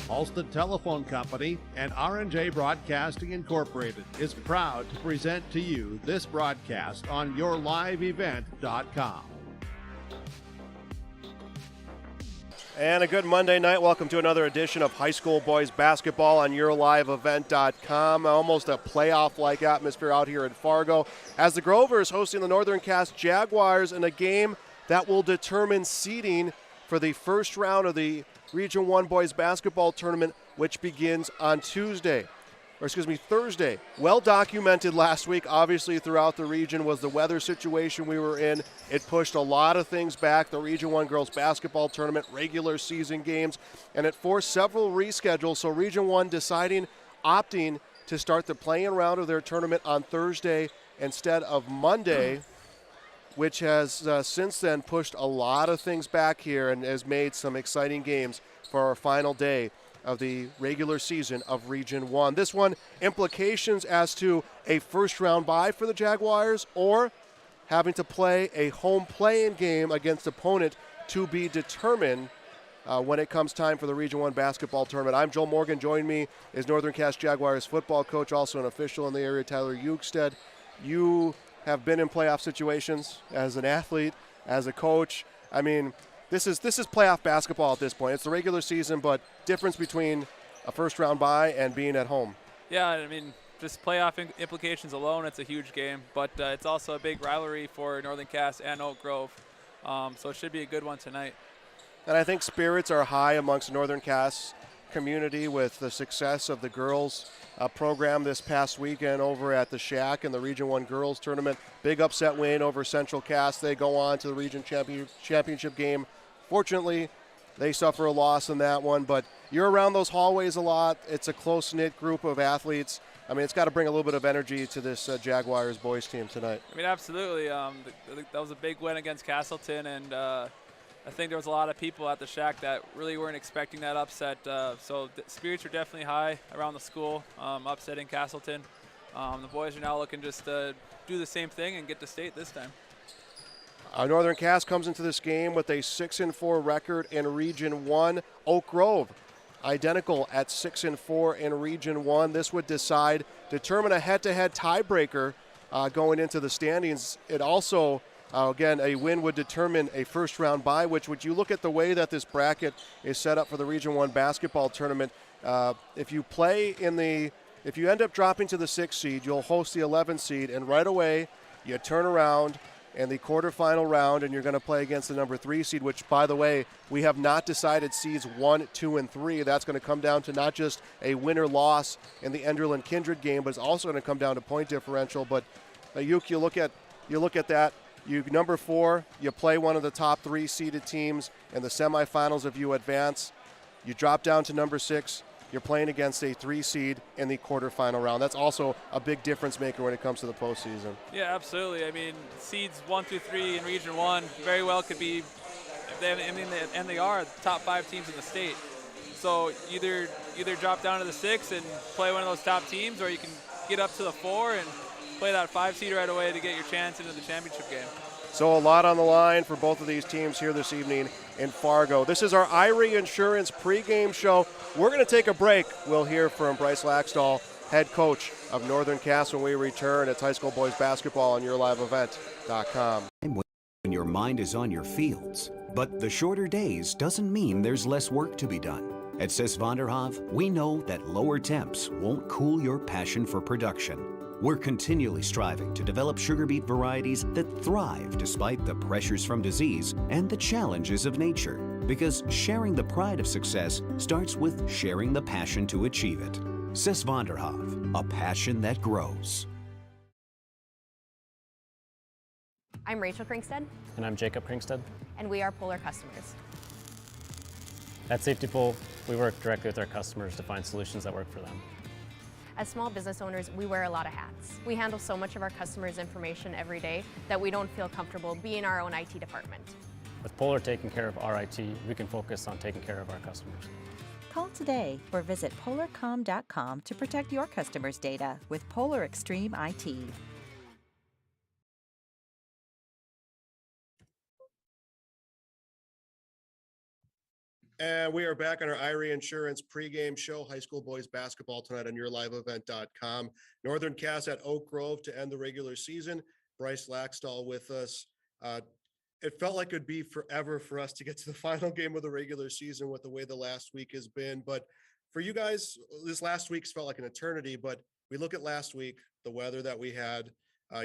Alston Telephone Company and R&J Broadcasting Incorporated is proud to present to you this broadcast on yourliveevent.com. And a good Monday night. Welcome to another edition of High School Boys Basketball on yourliveevent.com. Almost a playoff-like atmosphere out here in Fargo as the Grovers hosting the Northern Cass Jaguars in a game that will determine seeding for the first round of the Region 1 Boys Basketball Tournament, which begins on Thursday. Well documented last week, obviously, throughout the region was the weather situation we were in. It pushed a lot of things back, the Region 1 Girls Basketball Tournament, regular season games, and it forced several reschedules, so Region 1 opting to start the play-in round of their tournament on Thursday instead of Monday, which has since then pushed a lot of things back here and has made some exciting games for our final day of the regular season of Region 1. This one, implications as to a first-round bye for the Jaguars or having to play a home play-in game against opponent to be determined when it comes time for the Region 1 basketball tournament. I'm Joel Morgan. Joining me is Northern Cass Jaguars football coach, also an official in the area, Tyler Eugstead. You have been in playoff situations as an athlete, as a coach. I mean, this is playoff basketball at this point. It's the regular season, but difference between a first-round bye and being at home. Yeah, I mean, just playoff implications alone, it's a huge game, but it's also a big rivalry for Northern Cass and Oak Grove, so it should be a good one tonight. And I think spirits are high amongst the Northern Cass community with the success of the girls program this past weekend over at the Shack in the Region 1 Girls Tournament. Big upset win over Central Cass. They go on to the Region Championship game. Fortunately, they suffer a loss in that one, but you're around those hallways a lot. It's a close-knit group of athletes. I mean, it's got to bring a little bit of energy to this Jaguars boys team tonight. I mean, absolutely. That was a big win against Castleton, and I think there was a lot of people at the Shack that really weren't expecting that upset. So the spirits are definitely high around the school, upsetting Castleton. The boys are now looking just to do the same thing and get to state this time. Northern Cass comes into this game with a 6-4 record in Region 1. Oak Grove, identical at 6-4 in Region 1. This would determine a head-to-head tiebreaker going into the standings. It also, again, a win would determine a first-round bye, which would you look at the way that this bracket is set up for the Region 1 basketball tournament. If you end up dropping to the 6th seed, you'll host the 11th seed, and right away you turn around in the quarterfinal round, and you're going to play against the number 3 seed, which, by the way, we have not decided seeds 1, 2, and 3. That's going to come down to not just a win or loss in the Enderlin Kindred game, but it's also going to come down to point differential. But you look at that. Number 4, you play one of the top 3 seeded teams in the semifinals if you advance. You drop down to number 6. You're playing against a 3 seed in the quarterfinal round. That's also a big difference maker when it comes to the postseason. Yeah, absolutely. I mean, seeds 1 through 3 in Region 1 very well could be, and they are the top 5 teams in the state. So either drop down to the 6 and play one of those top teams, or you can get up to the 4 and play that 5 seed right away to get your chance into the championship game. So a lot on the line for both of these teams here this evening in Fargo. This is our Irie Insurance pregame show. We're going to take a break. We'll hear from Bryce Laxdal, head coach of Northern Cass, when we return. It's High School Boys Basketball on yourliveevent.com. When your mind is on your fields, but the shorter days doesn't mean there's less work to be done. At Sis Vonderhoff, we know that lower temps won't cool your passion for production. We're continually striving to develop sugar beet varieties that thrive despite the pressures from disease and the challenges of nature. Because sharing the pride of success starts with sharing the passion to achieve it. Sis Vonderhoff, a passion that grows. I'm Rachel Kringsted. And I'm Jacob Kringsted. And we are Polar customers. At Safety Pole, we work directly with our customers to find solutions that work for them. As small business owners, we wear a lot of hats. We handle so much of our customers' information every day that we don't feel comfortable being our own IT department. With Polar taking care of our IT, we can focus on taking care of our customers. Call today or visit polarcom.com to protect your customers' data with Polar Extreme IT. And we are back on our IRA Insurance pregame show, high school boys basketball tonight on yourliveevent.com. Northern Cass at Oak Grove to end the regular season. Bryce Laxdal with us. It felt like it'd be forever for us to get to the final game of the regular season with the way the last week has been. But for you guys, this last week's felt like an eternity. But we look at last week, the weather that we had,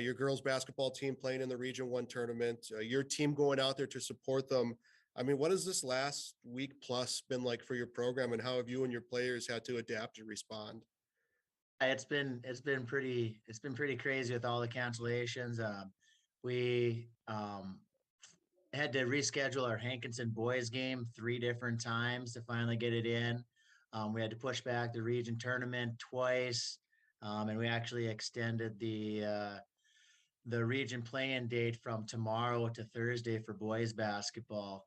your girls basketball team playing in the Region 1 tournament, your team going out there to support them. I mean, what has this last week plus been like for your program, and how have you and your players had to adapt and respond? It's been pretty crazy with all the cancellations. We had to reschedule our Hankinson boys game 3 different times to finally get it in. We had to push back the region tournament twice, and we actually extended the region play-in date from tomorrow to Thursday for boys basketball.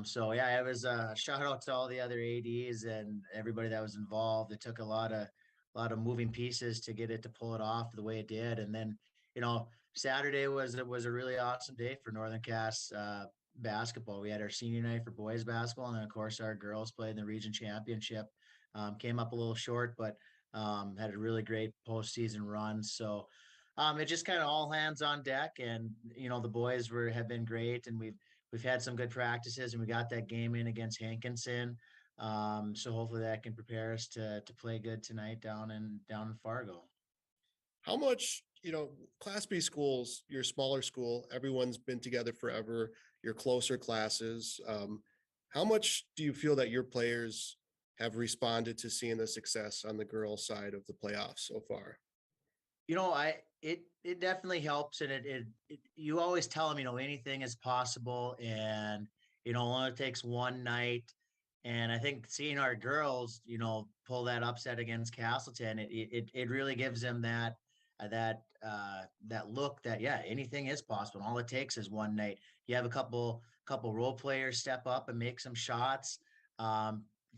So yeah, it was a shout out to all the other ADs and everybody that was involved. It took a lot of moving pieces to get it to pull it off the way it did. And then, Saturday was a really awesome day for Northern Cass basketball. We had our senior night for boys basketball, and then of course our girls played in the region championship. Came up a little short, but had a really great postseason run. So it just kind of all hands on deck, and the boys have been great, and we've had some good practices, and we got that game in against Hankinson. So hopefully that can prepare us to play good tonight down in Fargo. How much, Class B schools, your smaller school, everyone's been together forever, your closer classes. How much do you feel that your players have responded to seeing the success on the girls' side of the playoffs so far? It definitely helps, and it you always tell them, anything is possible, and it only takes one night. And I think seeing our girls, pull that upset against Castleton, it really gives them that look that, yeah, anything is possible. And all it takes is one night. You have a couple role players step up and make some shots.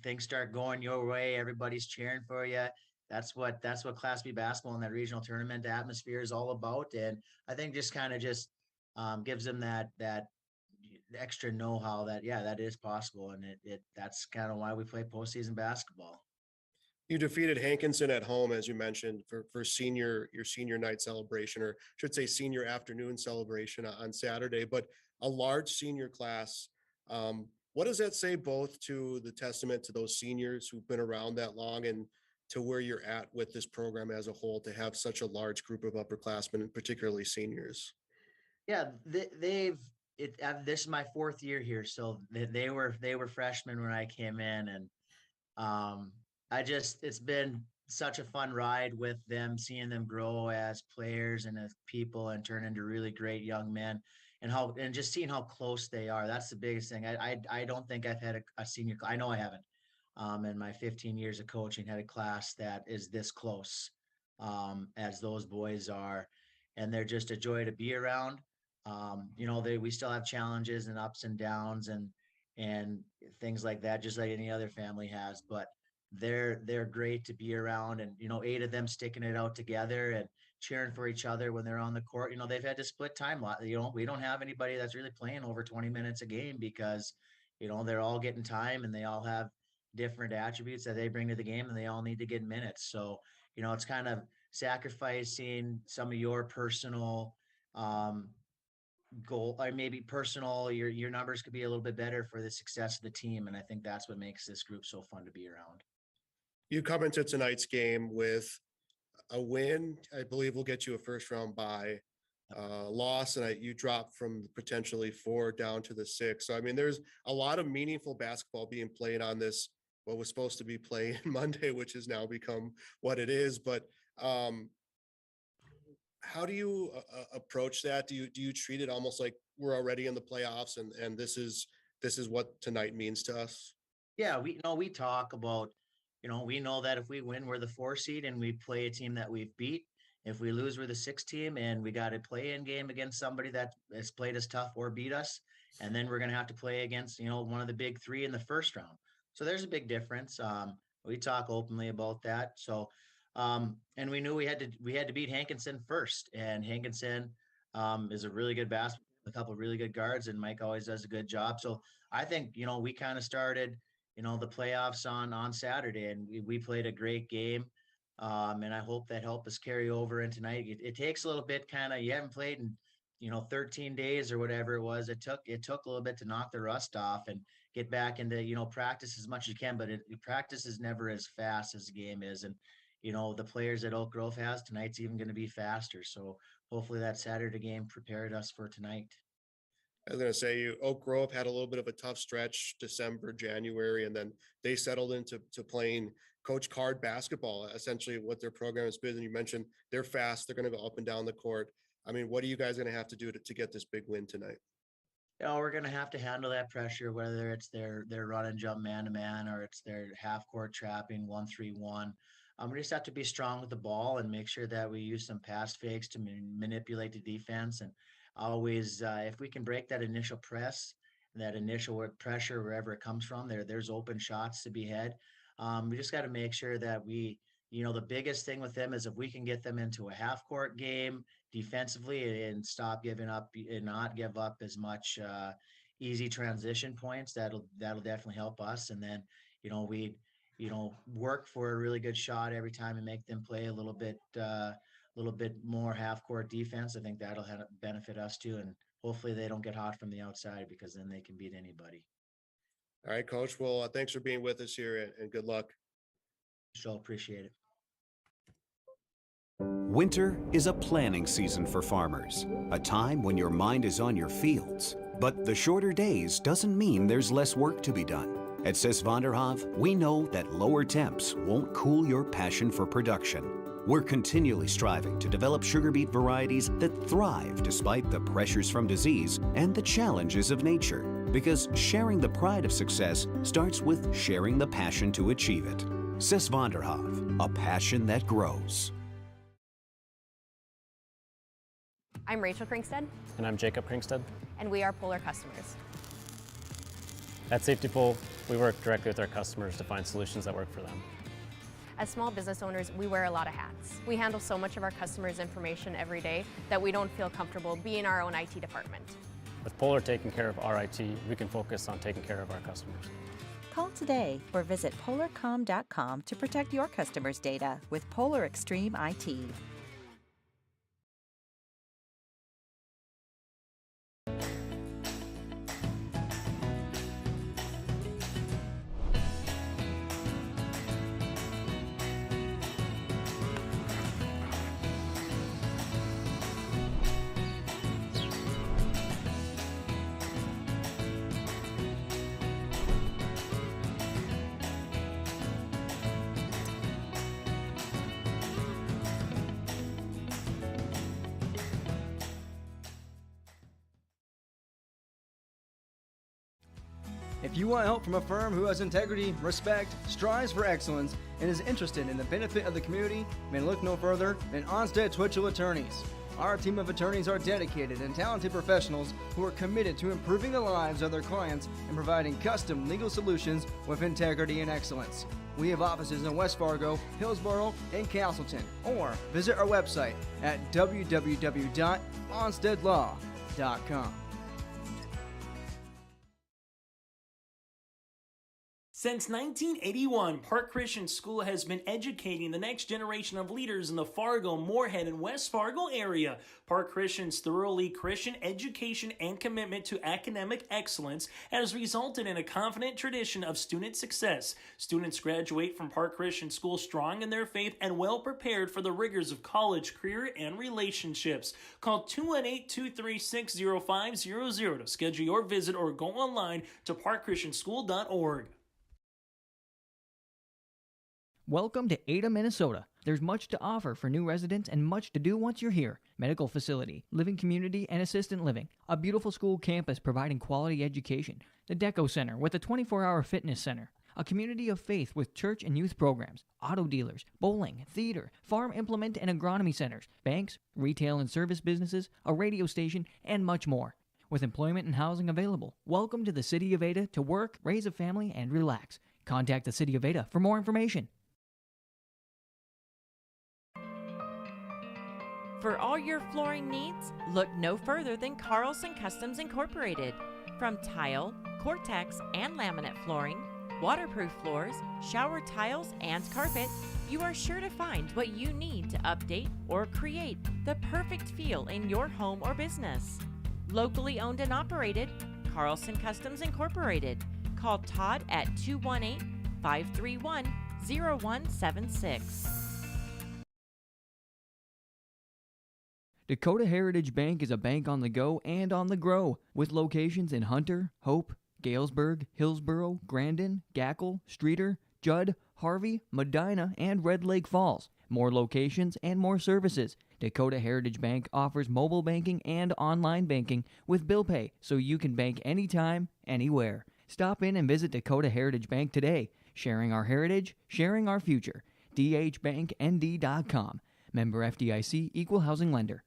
Things start going your way. Everybody's cheering for you. That's what Class B basketball and that regional tournament atmosphere is all about. And I think just gives them that extra know-how that, yeah, that is possible. And that's kind of why we play postseason basketball. You defeated Hankinson at home, as you mentioned, for your senior night celebration, or I should say senior afternoon celebration on Saturday, but a large senior class. What does that say both to the testament to those seniors who've been around that long and to where you're at with this program as a whole, to have such a large group of upperclassmen and particularly seniors? Yeah, this is my 4th year here. So they were freshmen when I came in, and it's been such a fun ride with them, seeing them grow as players and as people and turn into really great young men, and just seeing how close they are. That's the biggest thing. I don't think I've had a senior, I know I haven't, in my 15 years of coaching, had a class that is this close as those boys are. And they're just a joy to be around. We still have challenges and ups and downs and things like that, just like any other family has, but they're great to be around. And 8 of them sticking it out together and cheering for each other when they're on the court. They've had to split time. We don't have anybody that's really playing over 20 minutes a game because they're all getting time, and they all have different attributes that they bring to the game, and they all need to get minutes. So it's kind of sacrificing some of your personal goal, or maybe personal, your numbers could be a little bit better for the success of the team. And I think that's what makes this group so fun to be around. You come into tonight's game with a win, I believe, will get you a first round bye. Loss, and you drop from potentially 4 down to the 6. So I mean, there's a lot of meaningful basketball being played on this, what was supposed to be playing Monday, which has now become what it is. But how do you approach that? Do you treat it almost like we're already in the playoffs, and this is what tonight means to us? Yeah, we talk about, we know that if we win, we're the 4 seed and we play a team that we've beat. If we lose, we're the 6 team and we got a play-in game against somebody that has played us tough or beat us. And then we're going to have to play against, one of the big 3 in the first round. So there's a big difference. We talk openly about that. So, and we knew we had to beat Hankinson first, and Hankinson is a really good basketball, a couple of really good guards, and Mike always does a good job. So I think, we kind of started, the playoffs on Saturday, and we played a great game. And I hope that helped us carry over in tonight. It takes a little bit, kind of, you haven't played in, 13 days or whatever it was. It took a little bit to knock the rust off and get back into, practice as much as you can, but practice is never as fast as the game is. And, the players that Oak Grove has tonight's even going to be faster. So hopefully that Saturday game prepared us for tonight. I was going to say, Oak Grove had a little bit of a tough stretch, December, January, and then they settled into playing coach card basketball, essentially what their program has been. And you mentioned they're fast. They're going to go up and down the court. I mean, what are you guys going to have to do to get this big win tonight? We're going to have to handle that pressure, whether it's their run and jump man-to-man or it's their half-court trapping 1-3-1. We just have to be strong with the ball and make sure that we use some pass fakes to manipulate the defense. And always, if we can break that initial press, that initial pressure, wherever it comes from, there's open shots to be had. We just got to make sure that the biggest thing with them is if we can get them into a half court game defensively and stop giving up and not give up as much easy transition points, that'll definitely help us. And then, we work for a really good shot every time and make them play a little bit more half court defense. I think that'll benefit us too. And hopefully they don't get hot from the outside, because then they can beat anybody. All right, Coach. Well, thanks for being with us here, and good luck. Sure, appreciate it. Winter is a planning season for farmers, a time when your mind is on your fields. But the shorter days doesn't mean there's less work to be done. At Sis Vonderhoff, we know that lower temps won't cool your passion for production. We're continually striving to develop sugar beet varieties that thrive despite the pressures from disease and the challenges of nature. Because sharing the pride of success starts with sharing the passion to achieve it. Sis Vonderhoff, a passion that grows. I'm Rachel Kringstead. And I'm Jacob Kringstead. And we are Polar customers. At Safety Pool, we work directly with our customers to find solutions that work for them. As small business owners, we wear a lot of hats. We handle so much of our customers' information every day that we don't feel comfortable being our own IT department. With Polar taking care of our IT, we can focus on taking care of our customers. Call today or visit polarcom.com to protect your customers' data with Polar Extreme IT. If you want help from a firm who has integrity, respect, strives for excellence, and is interested in the benefit of the community, then look no further than Onstead Twitchell Attorneys. Our team of attorneys are dedicated and talented professionals who are committed to improving the lives of their clients and providing custom legal solutions with integrity and excellence. We have offices in West Fargo, Hillsborough, and Castleton, or visit our website at www.onsteadlaw.com. Since 1981, Park Christian School has been educating the next generation of leaders in the Fargo, Moorhead, and West Fargo area. Park Christian's thoroughly Christian education and commitment to academic excellence has resulted in a confident tradition of student success. Students graduate from Park Christian School strong in their faith and well prepared for the rigors of college, career, and relationships. Call 218-236-0500 to schedule your visit or go online to parkchristianschool.org. Welcome to Ada, Minnesota. There's much to offer for new residents and much to do once you're here. Medical facility, living community, and assistant living. A beautiful school campus providing quality education. The Deco Center with a 24-hour fitness center. A community of faith with church and youth programs. Auto dealers, bowling, theater, farm implement and agronomy centers. Banks, retail and service businesses, a radio station, and much more. With employment and housing available. Welcome to the City of Ada to work, raise a family, and relax. Contact the City of Ada for more information. For all your flooring needs, look no further than Carlson Customs Incorporated. From tile, Cortex, and laminate flooring, waterproof floors, shower tiles, and carpet, you are sure to find what you need to update or create the perfect feel in your home or business. Locally owned and operated, Carlson Customs Incorporated. Call Todd at 218-531-0176. Dakota Heritage Bank is a bank on the go and on the grow, with locations in Hunter, Hope, Galesburg, Hillsboro, Grandin, Gackle, Streeter, Judd, Harvey, Medina, and Red Lake Falls. More locations and more services. Dakota Heritage Bank offers mobile banking and online banking with bill pay, so you can bank anytime, anywhere. Stop in and visit Dakota Heritage Bank today. Sharing our heritage, sharing our future. dhbanknd.com. Member FDIC, Equal Housing Lender.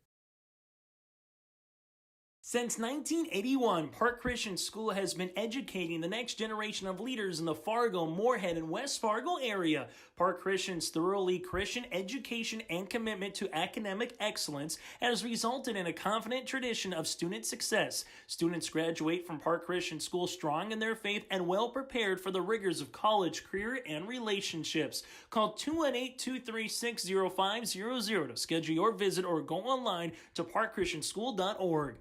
Since 1981, Park Christian School has been educating the next generation of leaders in the Fargo, Moorhead, and West Fargo area. Park Christian's thoroughly Christian education and commitment to academic excellence has resulted in a confident tradition of student success. Students graduate from Park Christian School strong in their faith and well prepared for the rigors of college, career, and relationships. Call 218-236-0500 to schedule your visit or go online to parkchristianschool.org.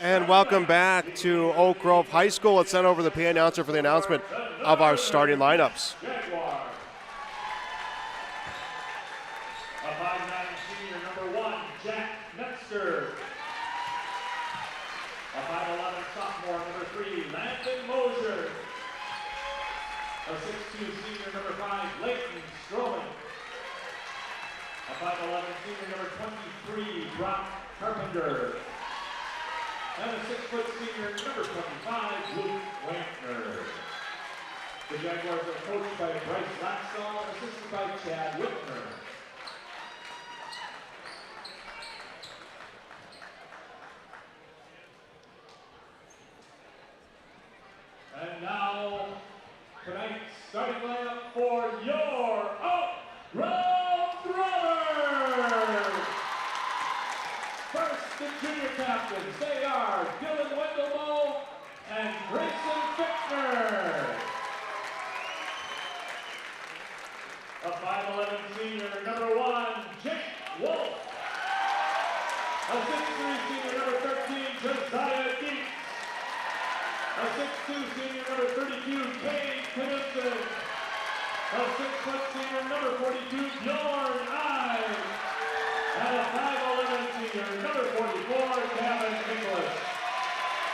And welcome back to Oak Grove High School. Let's send over the PA announcer for the announcement of our starting lineups. A 5'9" senior, number 1, Jack Metzger. A 5'11" sophomore, number 3, Landon Mosier. A 6'2" senior, number 5, Leighton Stroman. A 5'11" senior, number 23, Brock Carpenter. And a 6-foot senior, number 25, Luke Wankner. The Jaguars are coached by Bryce Laxall, assisted by Chad Whitmer. And now, tonight's starting lineup for your Oak Grove Brothers. First, the junior captains, they are Dylan Wendelmo and Grayson Fichtner. A 5'11" senior, number 1, Jake Wolf. A 6'3" senior, number 13, Josiah Deeks. A 6'2" senior, number 32, Kane Knudsen. A 6-foot senior, number 42, Bjorn Ives. And a 5'11" senior, number 44, Gavin Nicholas.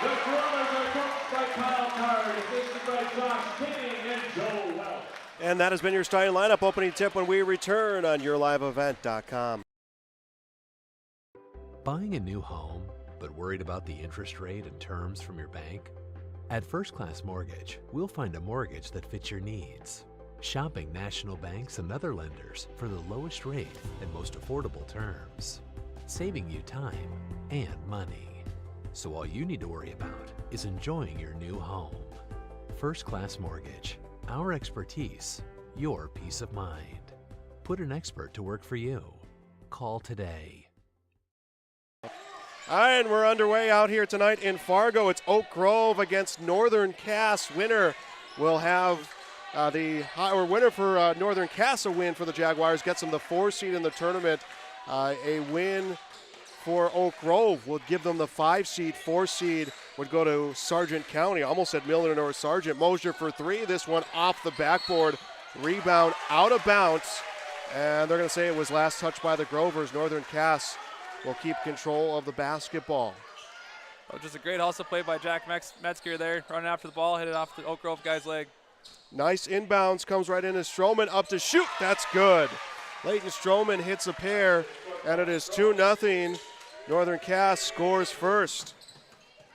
The Brothers are coached by Kyle Card, assisted by Josh King and Joe Welch. And that has been your starting lineup. Opening tip when we return on yourliveevent.com. Buying a new home, but worried about the interest rate and terms from your bank? At First Class Mortgage, we'll find a mortgage that fits your needs. Shopping national banks and other lenders for the lowest rate and most affordable terms, saving you time and money. So all you need to worry about is enjoying your new home. First Class Mortgage, our expertise, your peace of mind. Put an expert to work for you. Call today. All right, and we're underway out here tonight in Fargo. It's Oak Grove against Northern Cass. Winner will have the winner for Northern Cass, a win for the Jaguars, gets them the 4 seed in the tournament. A win for Oak Grove will give them the 5 seed. 4 seed would go to Sargent County. Almost said Milliner or Sargent. Mosier for 3. This one off the backboard. Rebound out of bounds. And they're going to say it was last touched by the Grovers. Northern Cass will keep control of the basketball. Oh, just a great hustle play by Jack Metzger there, running after the ball, hit it off the Oak Grove guy's leg. Nice inbounds, comes right in as Stroman up to shoot. That's good. Leighton Stroman hits a pair, and it is 2-0. Northern Cass scores first.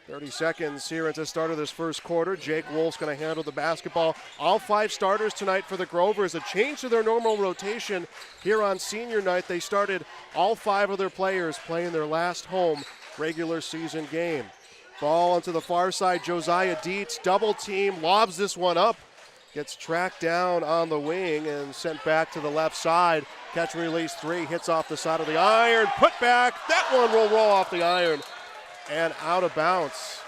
30 seconds here at the start of this first quarter. Jake Wolf's going to handle the basketball. All 5 starters tonight for the Grovers. A change to their normal rotation here on senior night. They started all 5 of their players playing their last home regular season game. Ball onto the far side. Josiah Dietz, double team, lobs this one up. Gets tracked down on the wing and sent back to the left side. Catch and release 3, hits off the side of the iron. Put back, that one will roll off the iron and out of bounds.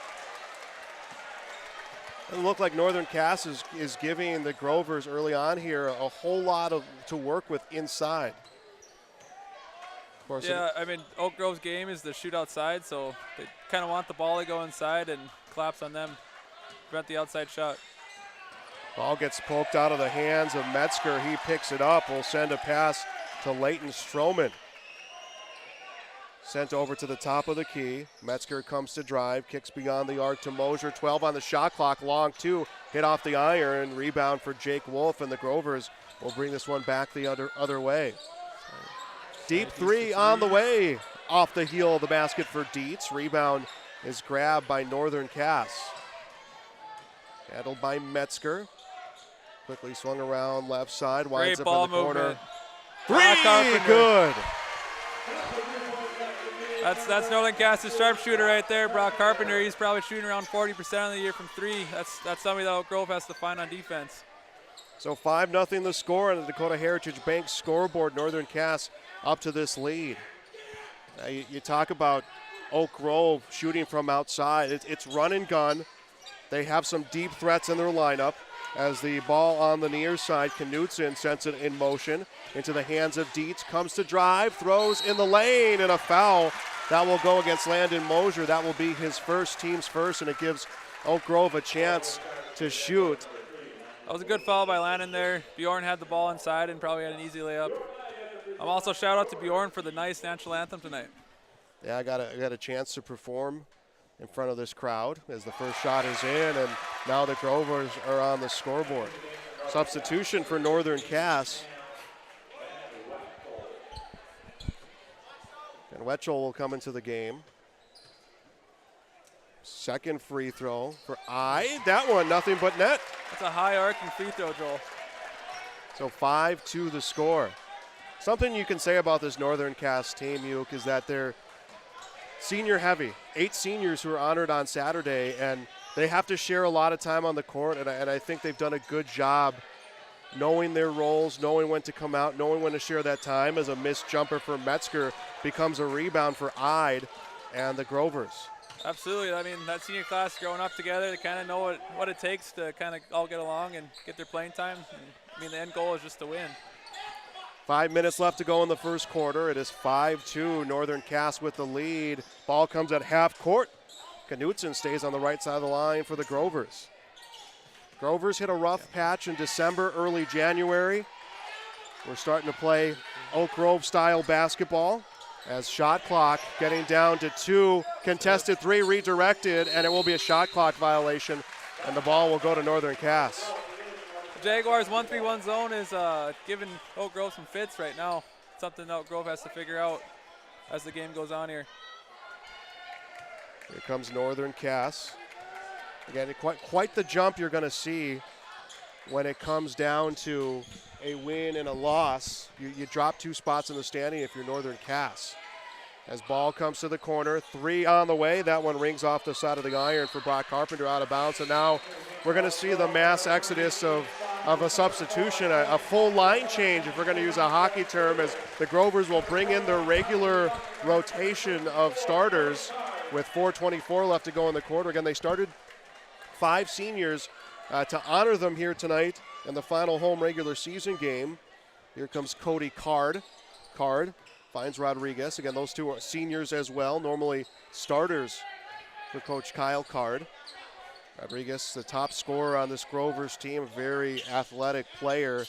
It looked like Northern Cass is giving the Grovers early on here a whole lot to work with inside. Of course, yeah, I mean, Oak Grove's game is to shoot outside, so they kind of want the ball to go inside and collapse on them, prevent the outside shot. Ball gets poked out of the hands of Metzger. He picks it up. Will send a pass to Leighton Stroman. Sent over to the top of the key. Metzger comes to drive, kicks beyond the arc to Mosier. 12 on the shot clock, long 2. Hit off the iron, rebound for Jake Wolf, and the Grovers will bring this one back the other way. Deep 3 on the way, off the heel of the basket for Dietz. Rebound is grabbed by Northern Cass. Handled by Metzger. Quickly swung around left side, winds up in the corner. 3, good. That's Northern Cass's sharpshooter right there, Brock Carpenter. He's probably shooting around 40% of the year from 3. That's somebody that Oak Grove has to find on defense. So 5-0 the score on the Dakota Heritage Bank scoreboard. Northern Cass up to this lead. Now you talk about Oak Grove shooting from outside. It's run and gun. They have some deep threats in their lineup. As the ball on the near side, Knutson sends it in motion into the hands of Dietz. Comes to drive, throws in the lane, and a foul. That will go against Landon Mosier. That will be his first, team's first, and it gives Oak Grove a chance to shoot. That was a good foul by Landon there. Bjorn had the ball inside and probably had an easy layup. Also shout out to Bjorn for the nice national anthem tonight. Yeah, I got a chance to perform in front of this crowd as the first shot is in, and now the Grovers are on the scoreboard. Substitution for Northern Cass. And Wetchel will come into the game. Second free throw for that one, nothing but net. That's a high arcing free throw, Joel. So 5-2 the score. Something you can say about this Northern Cass team, Uke, is that they're senior heavy. 8 seniors who are honored on Saturday, and they have to share a lot of time on the court, and I think they've done a good job knowing their roles, knowing when to come out, knowing when to share that time, as a missed jumper for Metzger becomes a rebound for Ide and the Grovers. Absolutely. I mean, that senior class growing up together, they kind of know what it takes to kind of all get along and get their playing time. And, I mean, the end goal is just to win. 5 minutes left to go in the first quarter. It is 5-2, Northern Cass with the lead. Ball comes at half court. Knutson stays on the right side of the line for the Grovers. Grovers hit a rough patch in December, early January. We're starting to play Oak Grove style basketball as shot clock getting down to 2. Contested 3 redirected, and it will be a shot clock violation, and the ball will go to Northern Cass. Jaguars 1-3-1 zone is giving Oak Grove some fits right now. Something Oak Grove has to figure out as the game goes on here. Here comes Northern Cass. Again, quite the jump you're going to see when it comes down to a win and a loss. You drop 2 spots in the standing if you're Northern Cass. As ball comes to the corner, 3 on the way. That one rings off the side of the iron for Brock Carpenter, out of bounds. And now we're going to see the mass exodus of a substitution, a full line change, if we're going to use a hockey term, as the Grovers will bring in their regular rotation of starters with 4:24 left to go in the quarter. Again, they started 5 seniors To honor them here tonight in the final home regular season game, here comes Cody Card. Card finds Rodriguez. Again, those two are seniors as well, normally starters for Coach Kyle Card. Rodriguez, the top scorer on this Grovers team, a very athletic player.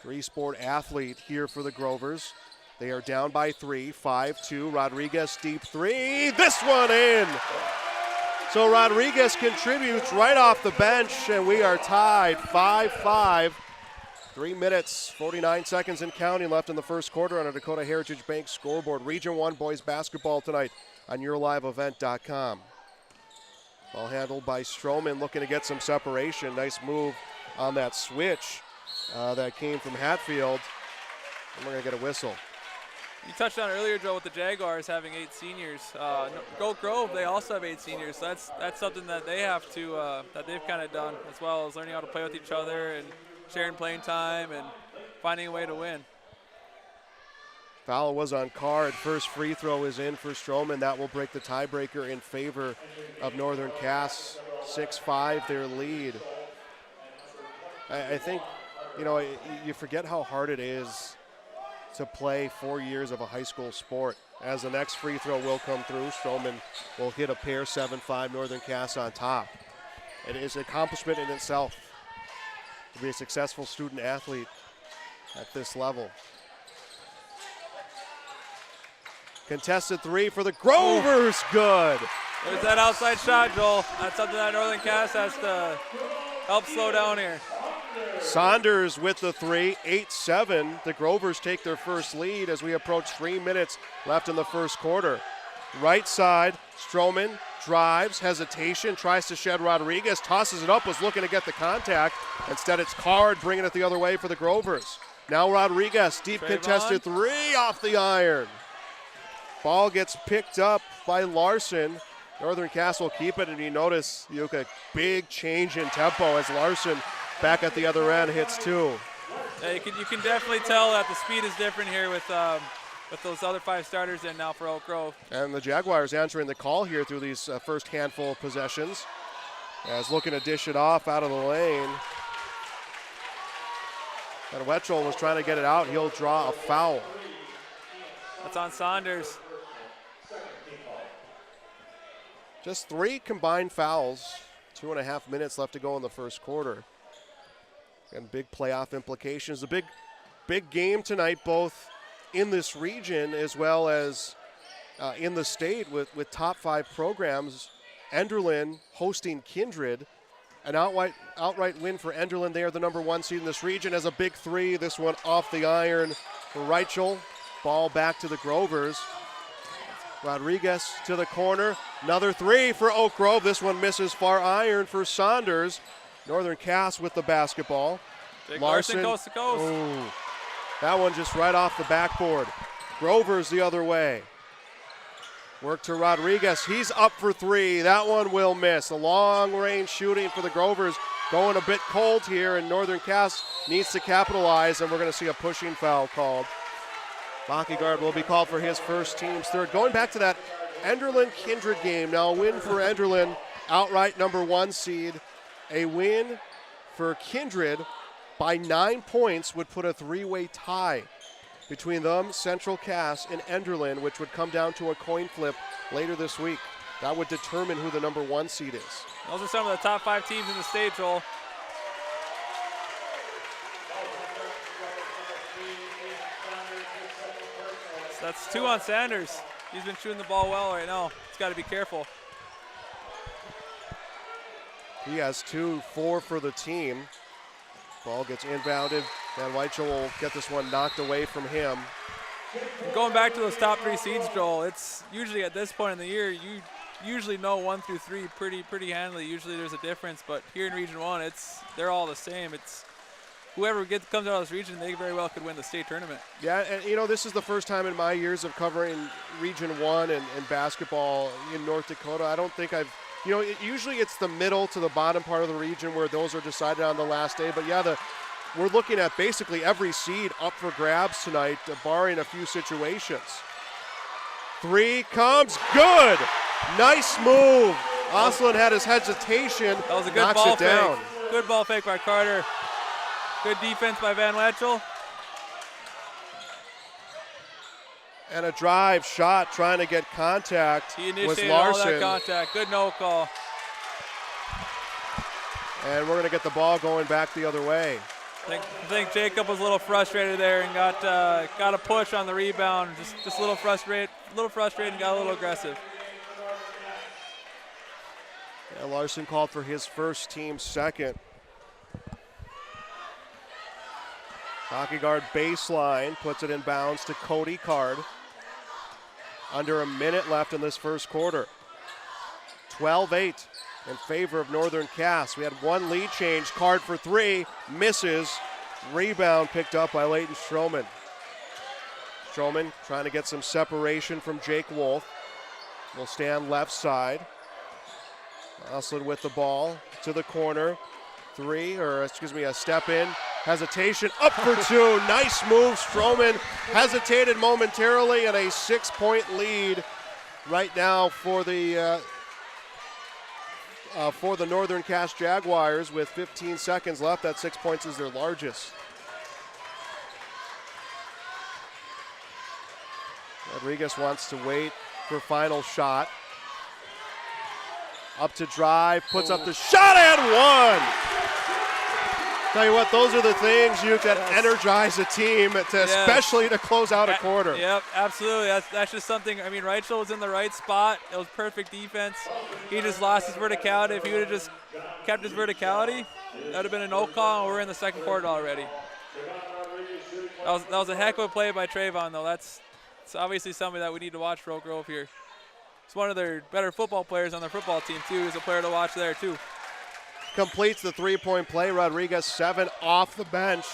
Three-sport athlete here for the Grovers. They are down by 3, 5-2. Rodriguez deep three. This one in. So Rodriguez contributes right off the bench, and we are tied 5-5. 3 minutes, 49 seconds and counting left in the first quarter on a Dakota Heritage Bank scoreboard. Region 1 boys basketball tonight on yourliveevent.com. Ball handled by Stroman, looking to get some separation. Nice move on that switch that came from Hatfield. And we're going to get a whistle. You touched on earlier, Joe, with the Jaguars having 8 seniors. Gold Grove, they also have 8 seniors. So that's something that they have to that they've kind of done, as well as learning how to play with each other and sharing playing time and finding a way to win. Foul was on Card. First free throw is in for Stroman. That will break the tiebreaker in favor of Northern Cass. 6-5 their lead. I think, you know, you forget how hard it is to play 4 years of a high school sport. As the next free throw will come through, Stroman will hit a pair. 7-5 Northern Cass on top. It is an accomplishment in itself to be a successful student athlete at this level. Contested three for the Grovers, good. There's that outside shot, Joel. That's something that Northern Cass has to help slow down here. Saunders with the three, 8-7. The Grovers take their first lead as we approach 3 minutes left in the first quarter. Right side, Stroman drives, hesitation, tries to shed Rodriguez, tosses it up, was looking to get the contact. Instead, it's Card bringing it the other way for the Grovers. Now Rodriguez, deep contested three off the iron. Ball gets picked up by Larson. Northern Cass will keep it, and you notice a big change in tempo as Larson back at the other end hits 2. Yeah, you can definitely tell that the speed is different here with those other 5 starters in now for Oak Grove. And the Jaguars answering the call here through these first handful of possessions. As looking to dish it off out of the lane. And Wetchell was trying to get it out. He'll draw a foul. That's on Saunders. Just 3 combined fouls. 2.5 minutes left to go in the first quarter. And big playoff implications. A big game tonight, both in this region as well as in the state with top 5 programs. Enderlin hosting Kindred. An outright win for Enderlin. They are the number 1 seed in this region. As a big 3, this one off the iron for Reichel. Ball back to the Grovers. Rodriguez to the corner. Another 3 for Oak Grove. This one misses far iron for Saunders. Northern Cass with the basketball. Big Larson coast to coast. Ooh, that one just right off the backboard. Grovers the other way. Work to Rodriguez. He's up for 3. That one will miss. A long-range shooting for the Grovers. Going a bit cold here, and Northern Cass needs to capitalize, and we're going to see a pushing foul called. Bockegaard will be called for his first, team's third. Going back to that Enderlin-Kindred game. Now a win for Enderlin, outright number 1 seed. A win for Kindred by 9 points would put a 3-way tie between them, Central Cass, and Enderlin, which would come down to a coin flip later this week. That would determine who the number 1 seed is. Those are some of the top 5 teams in the state, Joel. So that's 2 on Sanders. He's been shooting the ball well right now. He's got to be careful. He has 2, 4 for the team. Ball gets inbounded, and Weichel will get this one knocked away from him. Going back to those top 3 seeds, Joel, it's usually at this point in the year, you usually know 1 through 3 pretty handily. Usually there's a difference, but here in Region 1, they're all the same. It's whoever comes out of this region, they very well could win the state tournament. Yeah, and this is the first time in my years of covering Region 1 and basketball in North Dakota. I don't think I've usually it's the middle to the bottom part of the region where those are decided on the last day. But yeah, we're looking at basically every seed up for grabs tonight, barring a few situations. 3 comes, good. Nice move Oslin had his hesitation. That was a good knocks ball it down. fake. Good ball fake by Carter. Good defense by Van Letchel. And a drive shot trying to get contact He with initiated all that Larson. contact. Good no call. And we're going to get the ball going back the other way. I think Jacob was a little frustrated there and got a push on the rebound. Just a little frustrated and got a little aggressive. Yeah, Larson called for his first, team second. Hockey guard baseline puts it in bounds to Cody Card. Under a minute left in this first quarter. 12-8 in favor of Northern Cass. We had one lead change. Card for three, misses. Rebound picked up by Leighton Stroman. Stroman trying to get some separation from Jake Wolf. Will stand left side. Oslin with the ball to the corner. A step in. Hesitation, up for two. Nice move. Stroman hesitated momentarily, and a 6-point lead right now for the Northern Cass Jaguars with 15 seconds left. That 6 points is their largest. Rodriguez wants to wait for final shot. Up to drive, puts up the shot and one. Tell you what, those are the things you can energize a team, especially to close out a quarter. Yep, absolutely. That's just something. I mean, Reichel was in the right spot. It was perfect defense. He just lost his verticality. If he would have just kept his verticality, that would have been a no call, and we're in the second quarter already. That was a heck of a play by Trayvon, though. It's obviously somebody that we need to watch for Oak Grove here. It's one of their better football players on their football team, too. He's a player to watch there, too. Completes the three-point play. Rodriguez 7 off the bench.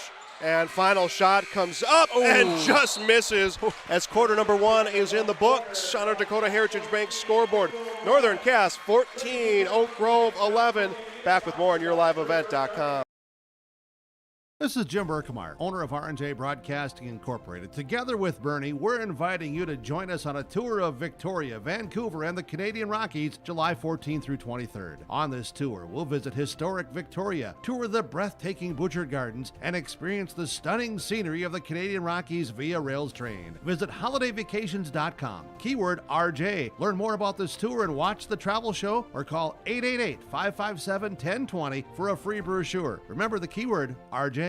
And final shot comes up and just misses as quarter number one is in the books on our Dakota Heritage Bank scoreboard. Northern Cass 14, Oak Grove 11. Back with more on YourLiveEvent.com. This is Jim Berkemeyer, owner of R&J Broadcasting Incorporated. Together with Bernie, we're inviting you to join us on a tour of Victoria, Vancouver, and the Canadian Rockies, July 14th through 23rd. On this tour, we'll visit historic Victoria, tour the breathtaking Butchert Gardens, and experience the stunning scenery of the Canadian Rockies via rails train. Visit holidayvacations.com, keyword RJ. Learn more about this tour and watch the travel show, or call 888-557-1020 for a free brochure. Remember the keyword RJ.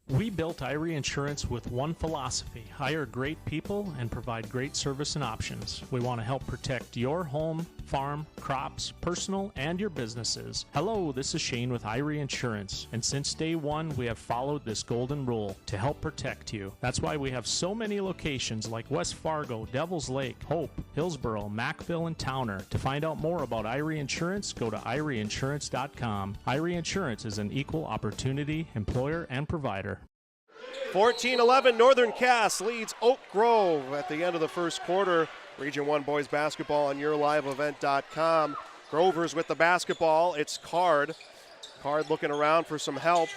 We built Irie Insurance with one philosophy: hire great people and provide great service and options. We want to help protect your home, farm, crops, personal, and your businesses. Hello, this is Shane with Irie Insurance, and since day one, we have followed this golden rule to help protect you. That's why we have so many locations like West Fargo, Devils Lake, Hope, Hillsboro, Mackville, and Towner. To find out more about Irie Insurance, go to IrieInsurance.com. Irie Insurance is an equal opportunity employer and provider. 14-11, Northern Cass leads Oak Grove at the end of the first quarter. Region 1 boys basketball on YourLiveEvent.com. Grovers with the basketball. It's Card. Card looking around for some help.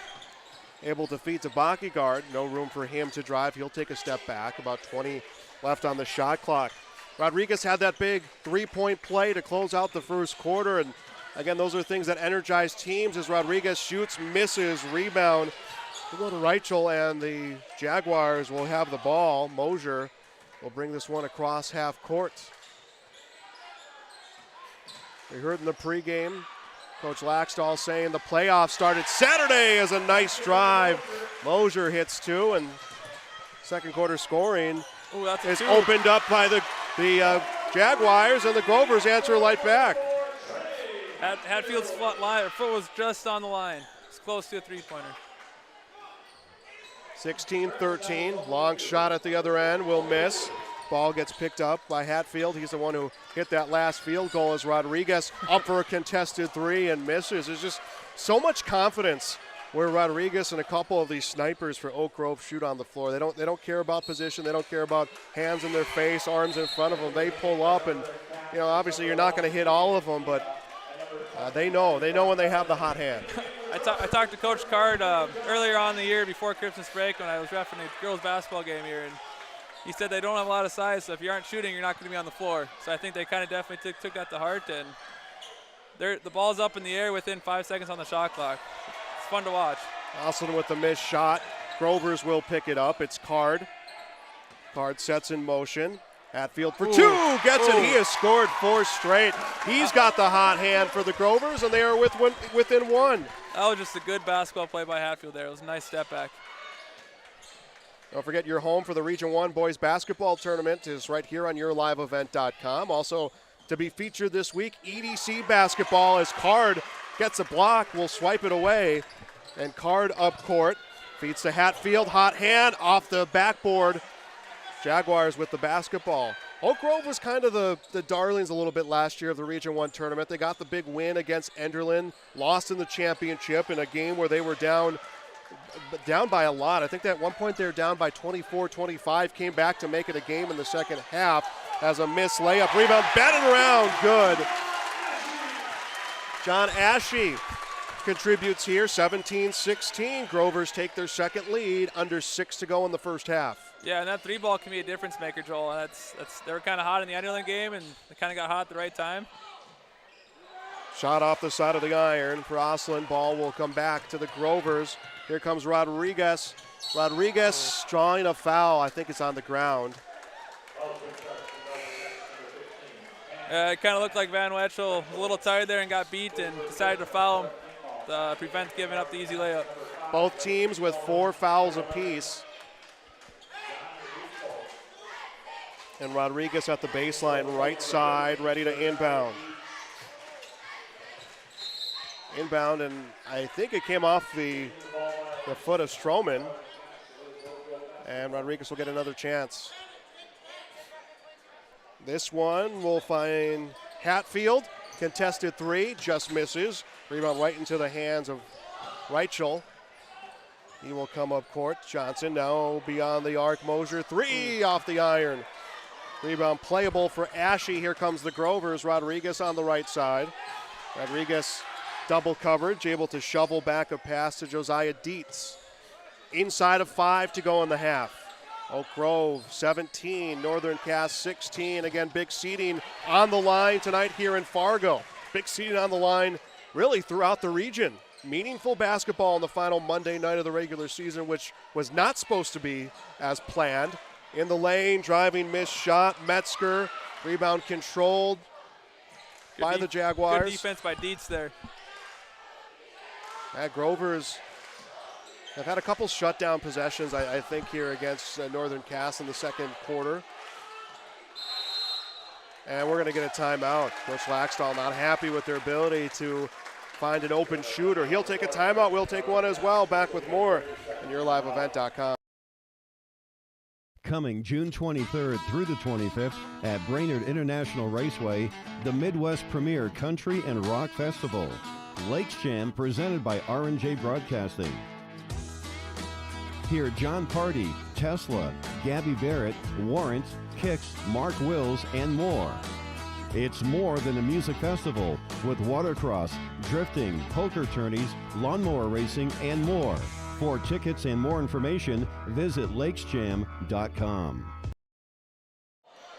Able to feed to Bakkegaard. No room for him to drive. He'll take a step back. About 20 left on the shot clock. Rodriguez had that big three-point play to close out the first quarter. And again, those are things that energize teams as Rodriguez shoots, misses, rebound. We'll go to Reichel, and the Jaguars will have the ball. Mosier will bring this one across half court. We heard in the pregame Coach Laxdal saying the playoffs started Saturday as a nice drive. Mosier hits two, and second quarter scoring is opened up by the Jaguars, and the Grovers answer right back. Hatfield's foot was just on the line. It's close to a three-pointer. 16-13, long shot at the other end will miss. Ball gets picked up by Hatfield. He's the one who hit that last field goal as Rodriguez up for a contested three and misses. There's just so much confidence where Rodriguez and a couple of these snipers for Oak Grove shoot on the floor. They don't care about position. They don't care about hands in their face, arms in front of them. They pull up, and obviously you're not going to hit all of them, but they know when they have the hot hand. I talked to Coach Card earlier on in the year before Christmas break when I was reffing a girls basketball game here, and he said they don't have a lot of size, so if you aren't shooting, you're not going to be on the floor. So I think they kind of definitely took that to heart, and the ball's up in the air within 5 seconds on the shot clock. It's fun to watch. Austin with the missed shot. Grovers will pick it up. It's Card. Card sets in motion. Hatfield for two, gets it. He has scored 4 straight. He's got the hot hand for the Grovers, and they are within 1. That was just a good basketball play by Hatfield there. It was a nice step back. Don't forget, your home for the Region 1 Boys Basketball Tournament is right here on yourliveevent.com. Also, to be featured this week, EDC basketball as Card gets a block, will swipe it away, and Card up court. Feeds to Hatfield, hot hand off the backboard. Jaguars with the basketball. Oak Grove was kind of the darlings a little bit last year of the Region 1 tournament. They got the big win against Enderlin, lost in the championship in a game where they were down by a lot. I think that at one point they were down by 24-25, came back to make it a game in the second half as a missed layup. Rebound, batted around, good. John Ashe contributes here, 17-16. Grovers take their second lead, under 6 to go in the first half. Yeah, and that 3-ball can be a difference maker, Joel. They were kind of hot in the Enderlin game, and they kind of got hot at the right time. Shot off the side of the iron for Oslin. Ball will come back to the Grovers. Here comes Rodriguez. Rodriguez drawing a foul. I think it's on the ground. It kind of looked like Van Wetschel was a little tired there and got beat and decided to foul him to prevent giving up the easy layup. Both teams with 4 fouls apiece. And Rodriguez at the baseline, right side, ready to inbound. Inbound, and I think it came off the foot of Stroman. And Rodriguez will get another chance. This one will find Hatfield. Contested 3, just misses. Rebound right into the hands of Reichel. He will come up court. Johnson now beyond the arc. Mosier, 3 off the iron. Rebound playable for Ashe. Here comes the Grovers. Rodriguez on the right side. Rodriguez double coverage, able to shovel back a pass to Josiah Dietz. Inside of 5 to go in the half. Oak Grove 17, Northern Cass 16. Again, big seeding on the line tonight here in Fargo. Big seeding on the line really throughout the region. Meaningful basketball on the final Monday night of the regular season, which was not supposed to be as planned. In the lane, driving missed shot. Metzger, rebound controlled by the Jaguars. Good defense by Dietz there. Grovers have had a couple shutdown possessions, I think, here against Northern Cass in the second quarter. And we're going to get a timeout. Coach Laxdal not happy with their ability to find an open shooter. He'll take a timeout. We'll take one as well. Back with more on yourliveevent.com. Coming June 23rd through the 25th at Brainerd International Raceway, the Midwest Premier Country and Rock Festival. Lakes Jam presented by R&J Broadcasting. Hear John Party, Tesla, Gabby Barrett, Warrant, Kicks, Mark Wills, and more. It's more than a music festival with watercross, drifting, poker tourneys, lawnmower racing, and more. For tickets and more information, visit lakesjam.com.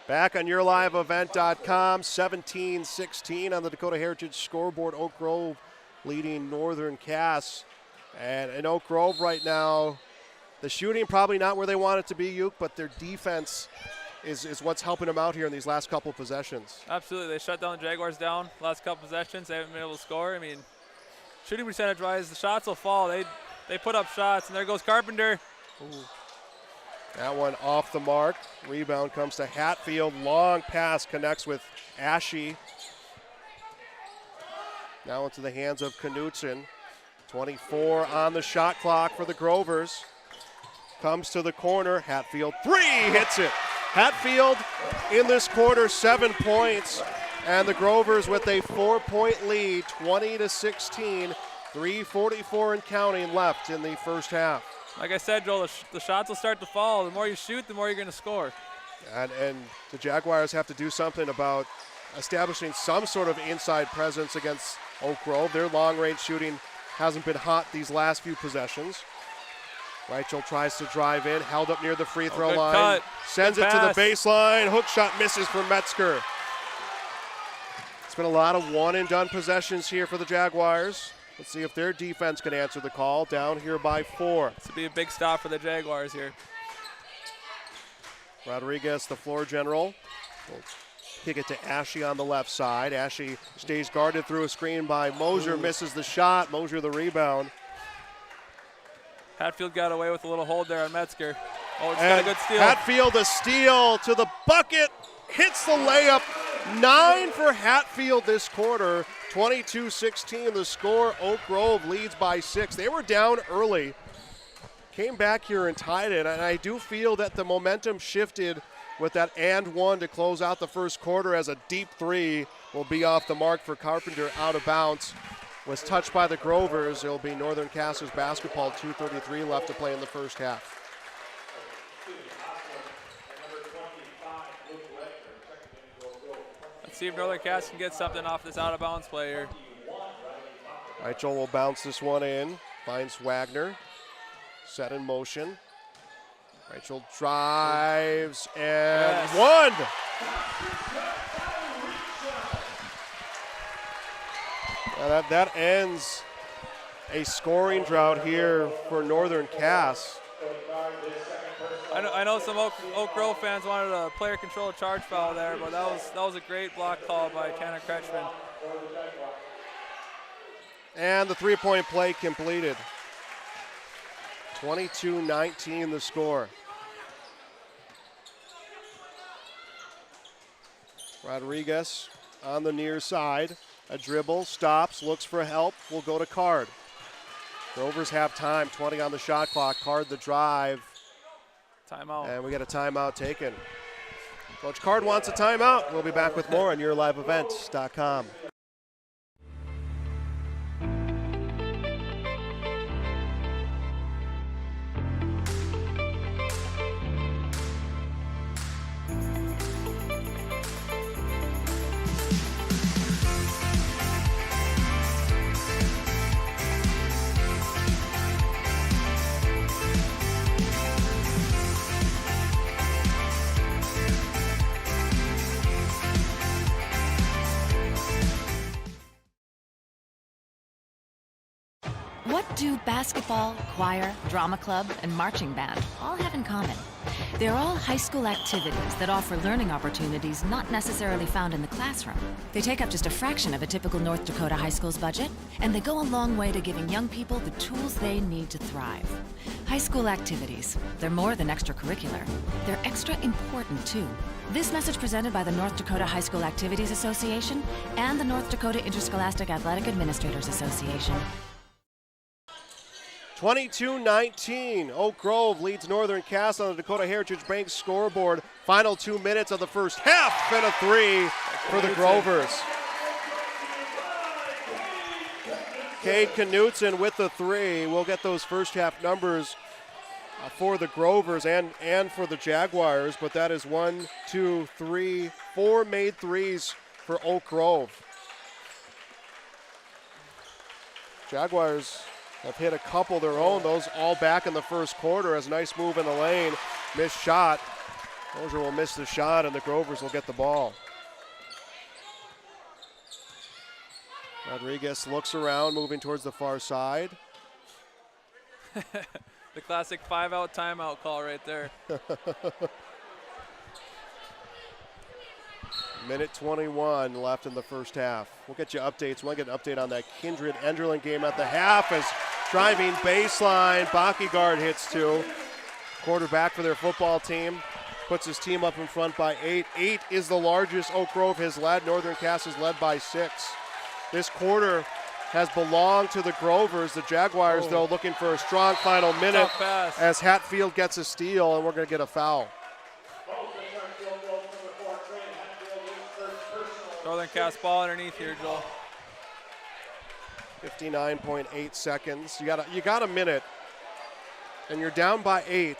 Back on yourliveevent.com, 17-16 on the Dakota Heritage scoreboard. Oak Grove leading Northern Cass. And in Oak Grove right now, the shooting probably not where they want it to be, Uke, but their defense is what's helping them out here in these last couple of possessions. Absolutely. They shut down the Jaguars down last couple possessions. They haven't been able to score. I mean, shooting percentage-wise, the shots will fall. They put up shots, and there goes Carpenter. Ooh. That one off the mark. Rebound comes to Hatfield. Long pass connects with Ashe. Now into the hands of Knutson. 24 on the shot clock for the Grovers. Comes to the corner. Hatfield 3 hits it. Hatfield in this quarter, 7 points. And the Grovers with a 4-point lead, 20-16. 3:44 and counting left in the first half. Like I said, Joel, the shots will start to fall. The more you shoot, the more you're going to score. And the Jaguars have to do something about establishing some sort of inside presence against Oak Grove. Their long-range shooting hasn't been hot these last few possessions. Rachel tries to drive in, held up near the free throw good line. cut. Sends Good it to the pass. baseline. Hook shot misses for Metzger. It's been a lot of one-and-done possessions here for the Jaguars. Let's see if their defense can answer the call. Down here by 4. This would be a big stop for the Jaguars here. Rodriguez, the floor general. Will kick it to Ashe on the left side. Ashe stays guarded through a screen by Mosier, misses the shot. Mosier the rebound. Hatfield got away with a little hold there on Metzger. Oh, it's got a good steal. Hatfield a steal to the bucket, hits the layup. 9 for Hatfield this quarter. 22-16 the score. Oak Grove leads by 6. They were down early. Came back here and tied it, and I do feel that the momentum shifted with that and one to close out the first quarter, as a deep three will be off the mark for Carpenter, out of bounds. Was touched by the Grovers. It'll be Northern Casters basketball. 2:33 left to play in the first half. Let's see if Northern Cass can get something off this out of bounds play here. Eichel will bounce this one in. Finds Wagner. Set in motion. Rachel drives and one. Now that ends a scoring drought here for Northern Cass. I know some Oak Grove fans wanted a player control charge foul there, but that was a great block call by Tanner Kretschmann. And the three-point play completed. 22-19 the score. Rodriguez on the near side. A dribble, stops, looks for help, will go to Card. Grovers have time, 20 on the shot clock. Card the drive. Timeout. And we get a timeout taken. Coach Card wants a timeout. We'll be back with more on YourLiveEvent.com. What do basketball, choir, drama club, and marching band all have in common? They're all high school activities that offer learning opportunities not necessarily found in the classroom. They take up just a fraction of a typical North Dakota high school's budget, and they go a long way to giving young people the tools they need to thrive. High school activities, they're more than extracurricular. They're extra important, too. This message presented by the North Dakota High School Activities Association and the North Dakota Interscholastic Athletic Administrators Association. 22-19, Oak Grove leads Northern Cass on the Dakota Heritage Bank scoreboard. Final 2 minutes of the first half, and a three for the Grovers. Cade Knutson with the three. We'll get those first half numbers for the Grovers and for the Jaguars, but that is 4 made threes for Oak Grove. Jaguars have hit a couple of their own, those all back in the first quarter. As a nice move in the lane, missed shot. Mosier will miss the shot, and the Grovers will get the ball. Rodriguez looks around, moving towards the far side. The classic 5-out timeout call right there. Minute 21 left in the first half. We'll get you updates. We'll get an update on that Kindred Enderlin game at the half, as driving baseline, Backyguard hits two. Quarterback for their football team puts his team up in front by 8. 8 is the largest Oak Grove has led. Northern Cass has led by 6. This quarter has belonged to the Grovers. The Jaguars, though, looking for a strong final minute as Hatfield gets a steal, and we're going to get a foul. Northern Cass ball underneath here, Joel. 59.8 seconds. You got a minute, and you're down by 8.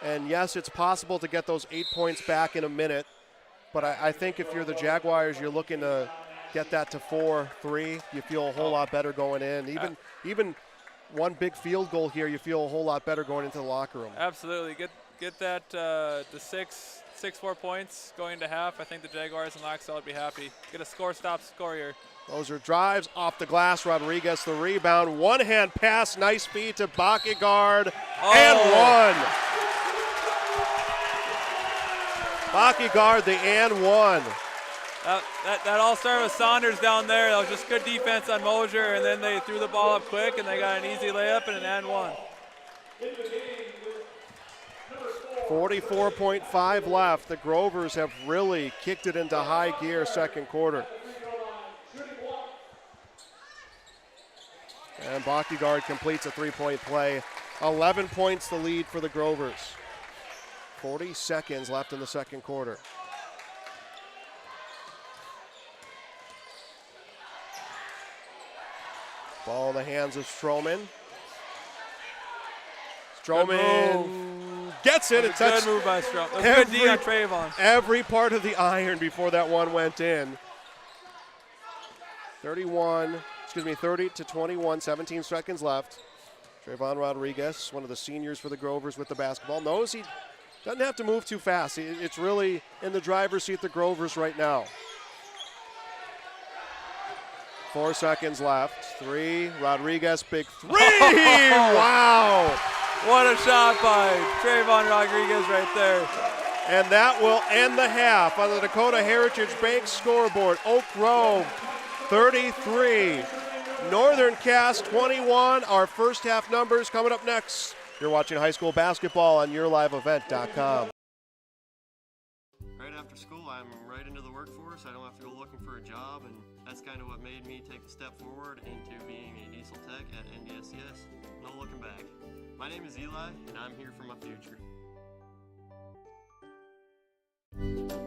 And yes, it's possible to get those 8 points back in a minute, but I think if you're the Jaguars, you're looking to get that to 4-3. You feel a whole lot better going in. Even one big field goal here, you feel a whole lot better going into the locker room. Absolutely. Get that to 6-4 points going to half. I think the Jaguars and Laxall would be happy. Get a score here. Those are drives off the glass. Rodriguez the rebound. One-hand pass. Nice feed to Bakigard. And one. Bakigard the and one. That all started with Saunders down there. That was just good defense on Mosier, and then they threw the ball up quick, and they got an easy layup and an and one. 44.5 left. The Grovers have really kicked it into high gear second quarter. And Bakigard completes a three-point play. 11 points the lead for the Grovers. 40 seconds left in the second quarter. Ball in the hands of Stroman. Stroman gets it. It's good move by Stroman. Good D on Trayvon. Every part of the iron before that one went in. 30 to 21, 17 seconds left. Trayvon Rodriguez, one of the seniors for the Grovers with the basketball, knows he doesn't have to move too fast. It's really in the driver's seat, the Grovers right now. 4 seconds left. Three, Rodriguez, big three! Wow! What a shot by Trayvon Rodriguez right there. And that will end the half on the Dakota Heritage Bank scoreboard. Oak Grove 33, Northern Cass 21. Our first half numbers coming up next. You're watching high school basketball on yourliveevent.com. Right after school, I'm right into the workforce. I don't have to go looking for a job, and that's kind of what made me take the step forward into being a diesel tech at NDSCS. No looking back. My name is Eli, and I'm here for my future.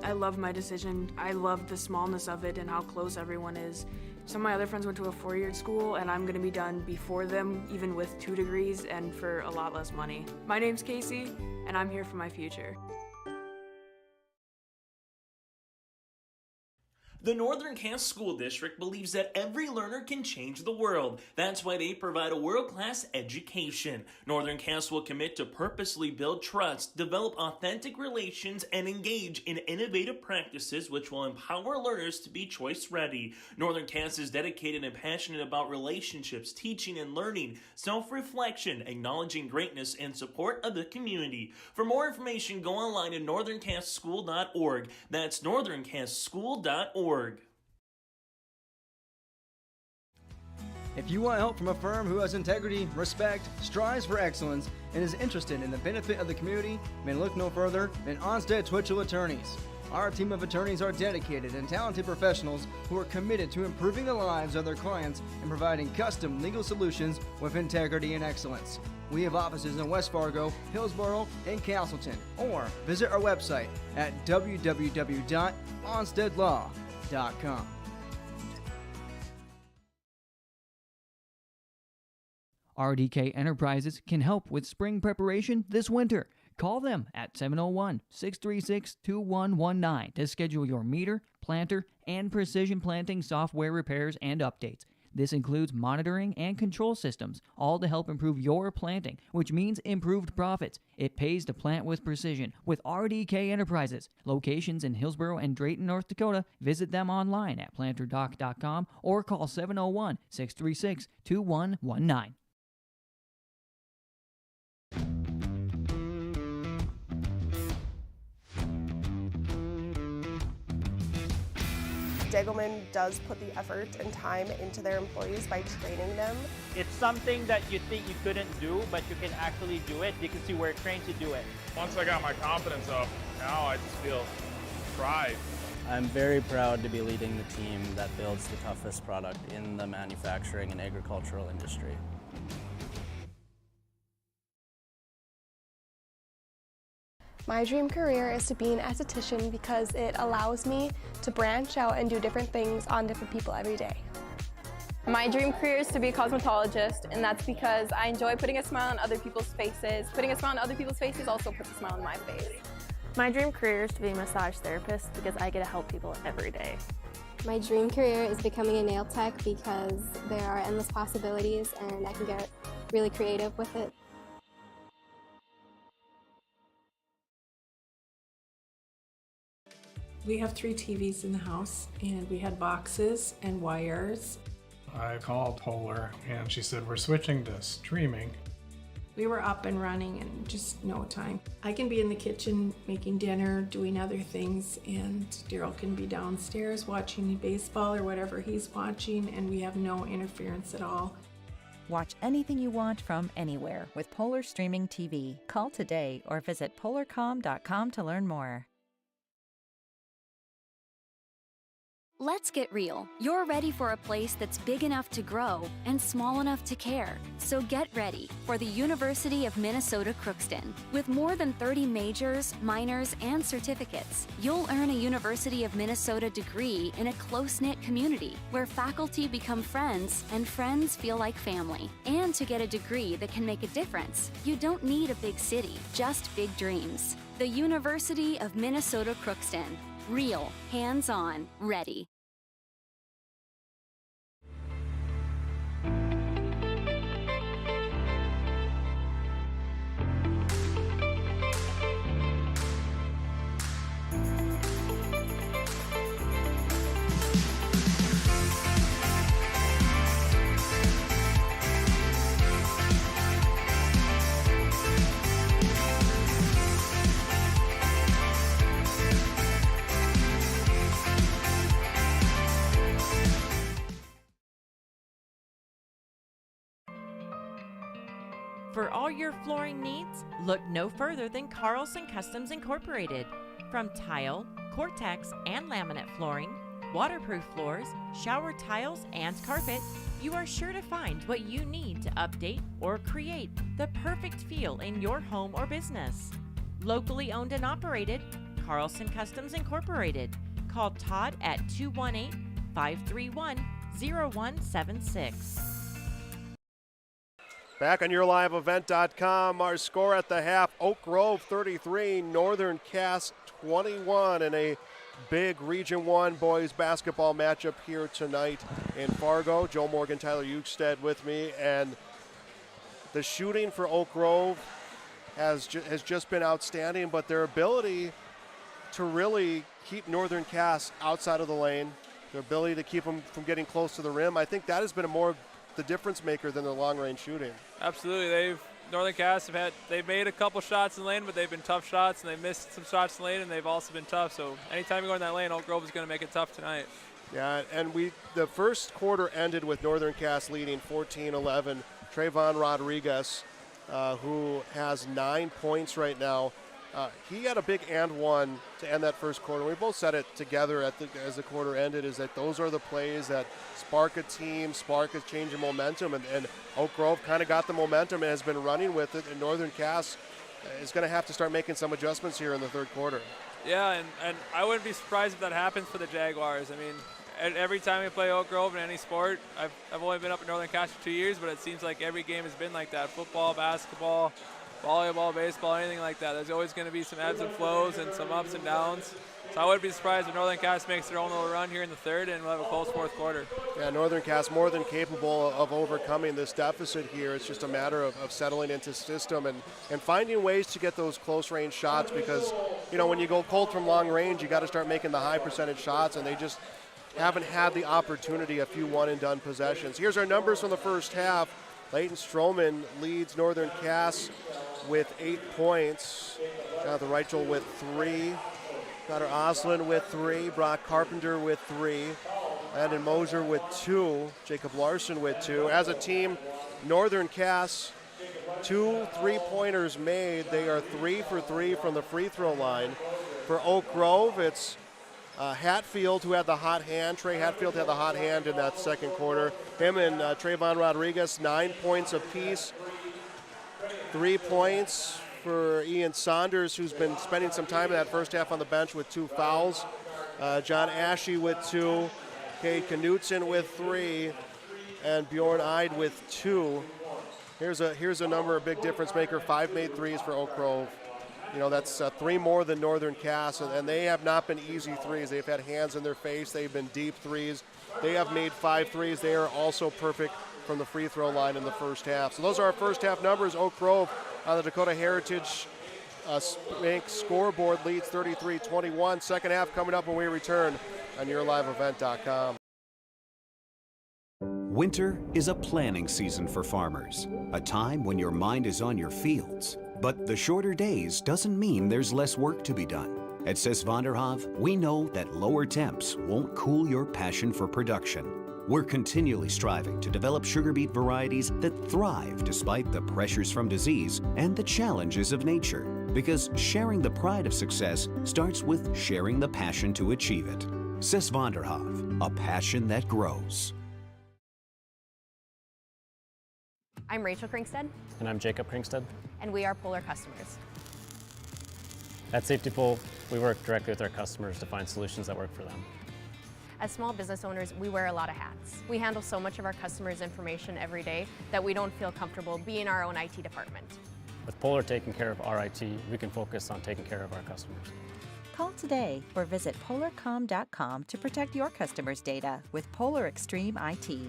I love my decision. I love the smallness of it and how close everyone is. Some of my other friends went to a 4-year school, and I'm going to be done before them, even with 2 degrees and for a lot less money. My name's Casey, and I'm here for my future. The Northern Cass School District believes that every learner can change the world. That's why they provide a world-class education. Northern Cass will commit to purposely build trust, develop authentic relations, and engage in innovative practices which will empower learners to be choice-ready. Northern Cass is dedicated and passionate about relationships, teaching and learning, self-reflection, acknowledging greatness, and support of the community. For more information, go online at northerncasschool.org. That's northerncasschool.org. If you want help from a firm who has integrity, respect, strives for excellence, and is interested in the benefit of the community, then look no further than Onstead Twitchell Attorneys. Our team of attorneys are dedicated and talented professionals who are committed to improving the lives of their clients and providing custom legal solutions with integrity and excellence. We have offices in West Fargo, Hillsborough, and Castleton, or visit our website at www.onsteadlaw.com. RDK Enterprises can help with spring preparation this winter. Call them at 701-636-2119 to schedule your meter, planter, and precision planting software repairs and updates. This includes monitoring and control systems, all to help improve your planting, which means improved profits. It pays to plant with precision with RDK Enterprises. Locations in Hillsborough and Drayton, North Dakota. Visit them online at planterdoc.com or call 701-636-2119. Degelman does put the effort and time into their employees by training them. It's something that you think you couldn't do, but you can actually do it because you were trained to do it. Once I got my confidence up, now I just feel pride. I'm very proud to be leading the team that builds the toughest product in the manufacturing and agricultural industry. My dream career is to be an esthetician because it allows me to branch out and do different things on different people every day. My dream career is to be a cosmetologist, and that's because I enjoy putting a smile on other people's faces. Putting a smile on other people's faces also puts a smile on my face. My dream career is to be a massage therapist because I get to help people every day. My dream career is becoming a nail tech because there are endless possibilities and I can get really creative with it. We have 3 TVs in the house, and we had boxes and wires. I called Polar, and she said, we're switching to streaming. We were up and running in just no time. I can be in the kitchen making dinner, doing other things, and Daryl can be downstairs watching baseball or whatever he's watching, and we have no interference at all. Watch anything you want from anywhere with Polar Streaming TV. Call today or visit polarcom.com to learn more. Let's get real. You're ready for a place that's big enough to grow and small enough to care. So get ready for the University of Minnesota Crookston. With more than 30 majors, minors, and certificates, you'll earn a University of Minnesota degree in a close-knit community where faculty become friends and friends feel like family. And to get a degree that can make a difference, you don't need a big city, just big dreams. The University of Minnesota Crookston. Real, hands-on, ready. For all your flooring needs, look no further than Carlson Customs Incorporated. From tile, Cortex, and laminate flooring, waterproof floors, shower tiles, and carpet, you are sure to find what you need to update or create the perfect feel in your home or business. Locally owned and operated, Carlson Customs Incorporated. Call Todd at 218-531-0176. Back on YourLiveEvent.com, our score at the half, Oak Grove 33, Northern Cass 21 in a big Region 1 boys basketball matchup here tonight in Fargo. Joe Morgan, Tyler Ukestead with me, and the shooting for Oak Grove has just been outstanding, but their ability to really keep Northern Cass outside of the lane, their ability to keep them from getting close to the rim, I think that has been more the difference maker than their long range shooting. Absolutely. Northern Cass they've made a couple shots in the lane, but they've been tough shots, and they've missed some shots in the lane, and they've also been tough. So anytime you go in that lane, Oak Grove is going to make it tough tonight. Yeah, and the first quarter ended with Northern Cass leading 14-11. Trayvon Rodriguez, who has 9 points right now, he had a big and one to end that first quarter. We both said it together as the quarter ended, is that those are the plays that spark a team, spark a change in momentum, and Oak Grove kind of got the momentum and has been running with it, and Northern Cass is going to have to start making some adjustments here in the third quarter. Yeah, and I wouldn't be surprised if that happens for the Jaguars. I mean, every time we play Oak Grove in any sport, I've only been up in Northern Cass for 2 years, but it seems like every game has been like that. Football, basketball, volleyball, baseball, anything like that. There's always going to be some ebbs and flows and some ups and downs. So I wouldn't be surprised if Northern Cass makes their own little run here in the third, and we'll have a close fourth quarter. Yeah, Northern Cass more than capable of overcoming this deficit here. It's just a matter of settling into system and finding ways to get those close range shots, because, when you go cold from long range, you got to start making the high percentage shots, and they just haven't had the opportunity, a few one and done possessions. Here's our numbers from the first half. Leighton Stroman leads Northern Cass with 8 points. Jonathan Reichel with 3. Connor Oslin with 3. Brock Carpenter with 3. Landon Moser with 2. Jacob Larson with 2. As a team, Northern Cass, 2 3-pointers made. They are 3 for 3 from the free throw line. For Oak Grove, it's Hatfield who had the hot hand. Trey Hatfield had the hot hand in that second quarter. Him and Trayvon Rodriguez, 9 points apiece. 3 points for Ian Saunders, who's been spending some time in that first half on the bench with 2 fouls. John Ashe with 2. Cade Knutson with 3. And Bjorn Eid with 2. Here's a number, a big difference maker. 5 made threes for Oak Grove. That's 3 more than Northern Cass, and they have not been easy threes. They've had hands in their face. They've been deep threes. They have made 5 threes. They are also perfect from the free throw line in the first half. So those are our first half numbers. Oak Grove on the Dakota Heritage Bank scoreboard leads 33-21. Second half coming up when we return on YourLiveEvent.com. Winter is a planning season for farmers, a time when your mind is on your fields. But the shorter days doesn't mean there's less work to be done. At Sis van der Hoef, we know that lower temps won't cool your passion for production. We're continually striving to develop sugar beet varieties that thrive despite the pressures from disease and the challenges of nature. Because sharing the pride of success starts with sharing the passion to achieve it. Sis van der Hoef, a passion that grows. I'm Rachel Kringsted. And I'm Jacob Kringsted. And we are Polar customers. At Safety Pole, we work directly with our customers to find solutions that work for them. As small business owners, we wear a lot of hats. We handle so much of our customers' information every day that we don't feel comfortable being our own IT department. With Polar taking care of our IT, we can focus on taking care of our customers. Call today or visit polarcom.com to protect your customers' data with Polar Extreme IT.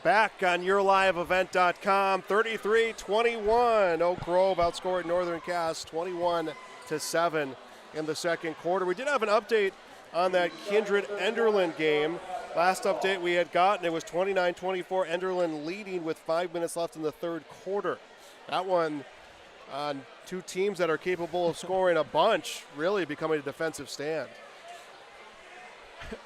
Back on YourLiveEvent.com, 33-21. Oak Grove outscored Northern Cass 21-7 in the second quarter. We did have an update on that Kindred-Enderlin game. Last update we had gotten, it was 29-24, Enderlin leading with 5 minutes left in the third quarter. That one on two teams that are capable of scoring a bunch, really becoming a defensive stand.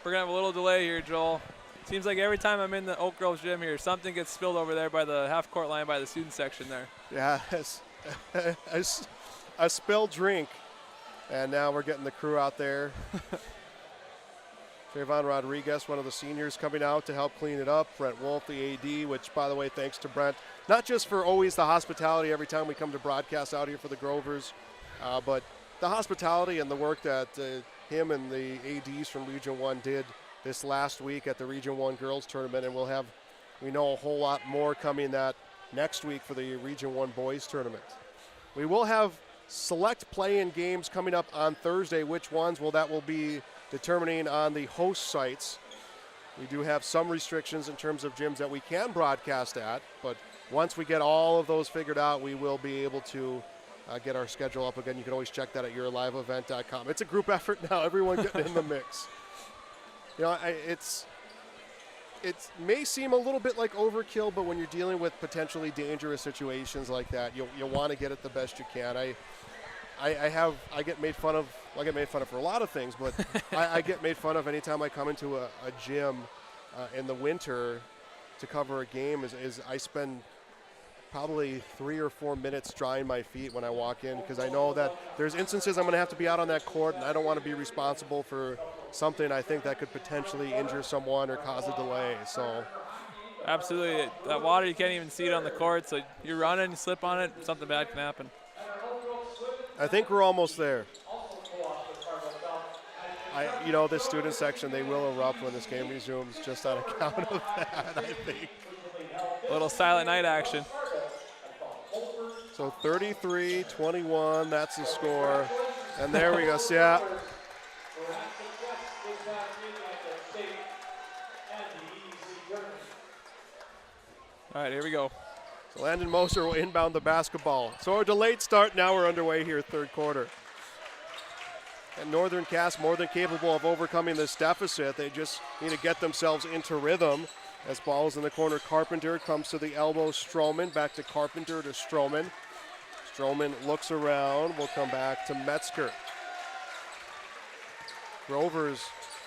We're going to have a little delay here, Joel. Seems like every time I'm in the Oak Grove gym here, something gets spilled over there by the half-court line by the student section there. Yeah, a spilled drink. And now we're getting the crew out there. Trayvon Rodriguez, one of the seniors, coming out to help clean it up. Brent Wolf, the AD, which, by the way, thanks to Brent, not just for always the hospitality every time we come to broadcast out here for the Grovers, but the hospitality and the work that him and the ADs from Region 1 did this last week at the Region 1 Girls Tournament, and we know a whole lot more coming that next week for the Region 1 Boys Tournament. We will have select play-in games coming up on Thursday. Which ones? Well, that will be determining on the host sites. We do have some restrictions in terms of gyms that we can broadcast at, but once we get all of those figured out, we will be able to get our schedule up again. You can always check that at YourLiveEvent.com. It's a group effort now, everyone getting in the mix. You know, it may seem a little bit like overkill, but when you're dealing with potentially dangerous situations like that, you'll want to get it the best you can. I get made fun of. Well, I get made fun of for a lot of things, but I get made fun of anytime I come into a gym in the winter to cover a game. Is I spend probably 3 or 4 minutes drying my feet when I walk in, because I know that there's instances I'm going to have to be out on that court, and I don't want to be responsible for something I think that could potentially injure someone or cause a delay. So, absolutely, that water, you can't even see it on the court, so you're running, you slip on it, something bad can happen. I think we're almost there. This student section, they will erupt when this game resumes, just on account of that, I think. A little silent night action. So 33-21, that's the score. And there we go. So, yeah. All right, here we go. So Landon Moser will inbound the basketball. So a delayed start, now we're underway here, third quarter. And Northern Cass more than capable of overcoming this deficit. They just need to get themselves into rhythm. As ball is in the corner, Carpenter comes to the elbow, Stroman, back to Carpenter to Stroman. Stroman looks around, will come back to Metzger. Grovers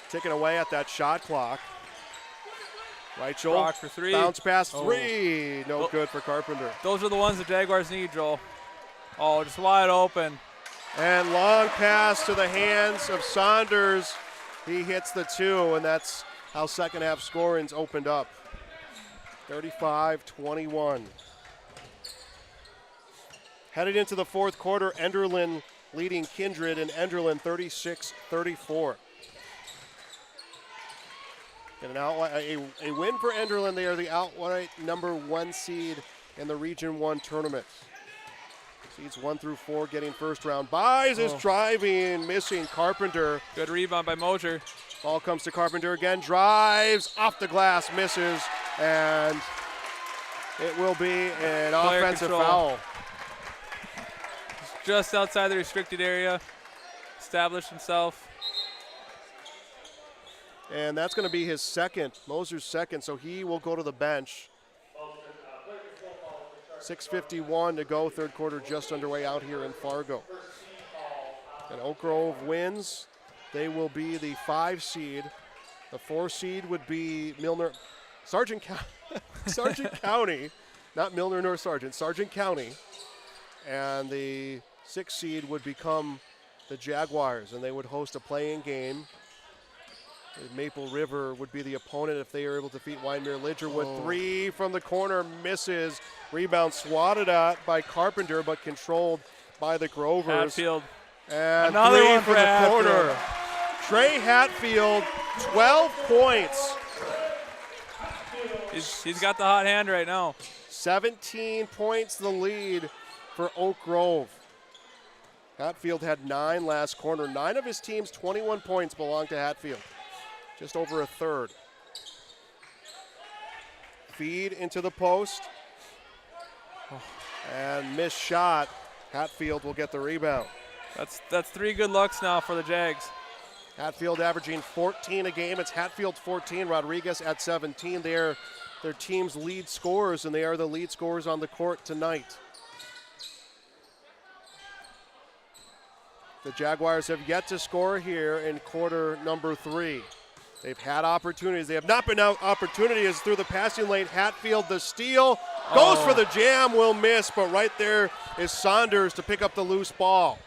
ticking away at that shot clock. Right, Joel? Brock for three. Bounce pass three. No good for Carpenter. Those are the ones the Jaguars need, Joel. Oh, just wide open. And long pass to the hands of Saunders. He hits the two, and that's how second half scoring's opened up. 35-21. Headed into the fourth quarter, Enderlin leading Kindred, and Enderlin 36-34. And a win for Enderlin. They are the outright #1 seed in the Region 1 tournament. Seeds 1 through 4 getting first round buys. Is driving, missing Carpenter. Good rebound by Mosier. Ball comes to Carpenter again, drives, off the glass, misses, and it will be an Player offensive control. foul. Just outside the restricted area. Established himself. And that's going to be his second, Moser's second, so he will go to the bench. 6:51 to go, third quarter just underway out here in Fargo. And Oak Grove wins. They will be the 5 seed. The 4 seed would be Sargent County, not Milner nor Sargent, Sargent County. And the 6 seed would become the Jaguars, and they would host a play-in game. Maple River would be the opponent if they are able to defeat Wyndmere Lidgerwood. 3 from the corner, misses. Rebound swatted at by Carpenter, but controlled by the Grovers. Hatfield. And Another 3 one from for the Hatfield. corner. Trey Hatfield, 12 points. He's got the hot hand right now. 17 points the lead for Oak Grove. Hatfield had 9 last quarter. 9 of his team's 21 points belong to Hatfield. Just over a third. Feed into the post. And missed shot. Hatfield will get the rebound. That's 3 good looks now for the Jags. Hatfield averaging 14 a game. It's Hatfield 14, Rodriguez at 17. They are their team's lead scorers, and they are the lead scorers on the court tonight. The Jaguars have yet to score here in quarter number 3. They've had opportunities. They have not been out opportunities through the passing lane. Hatfield, the steal, goes for the jam, will miss, but right there is Saunders to pick up the loose ball.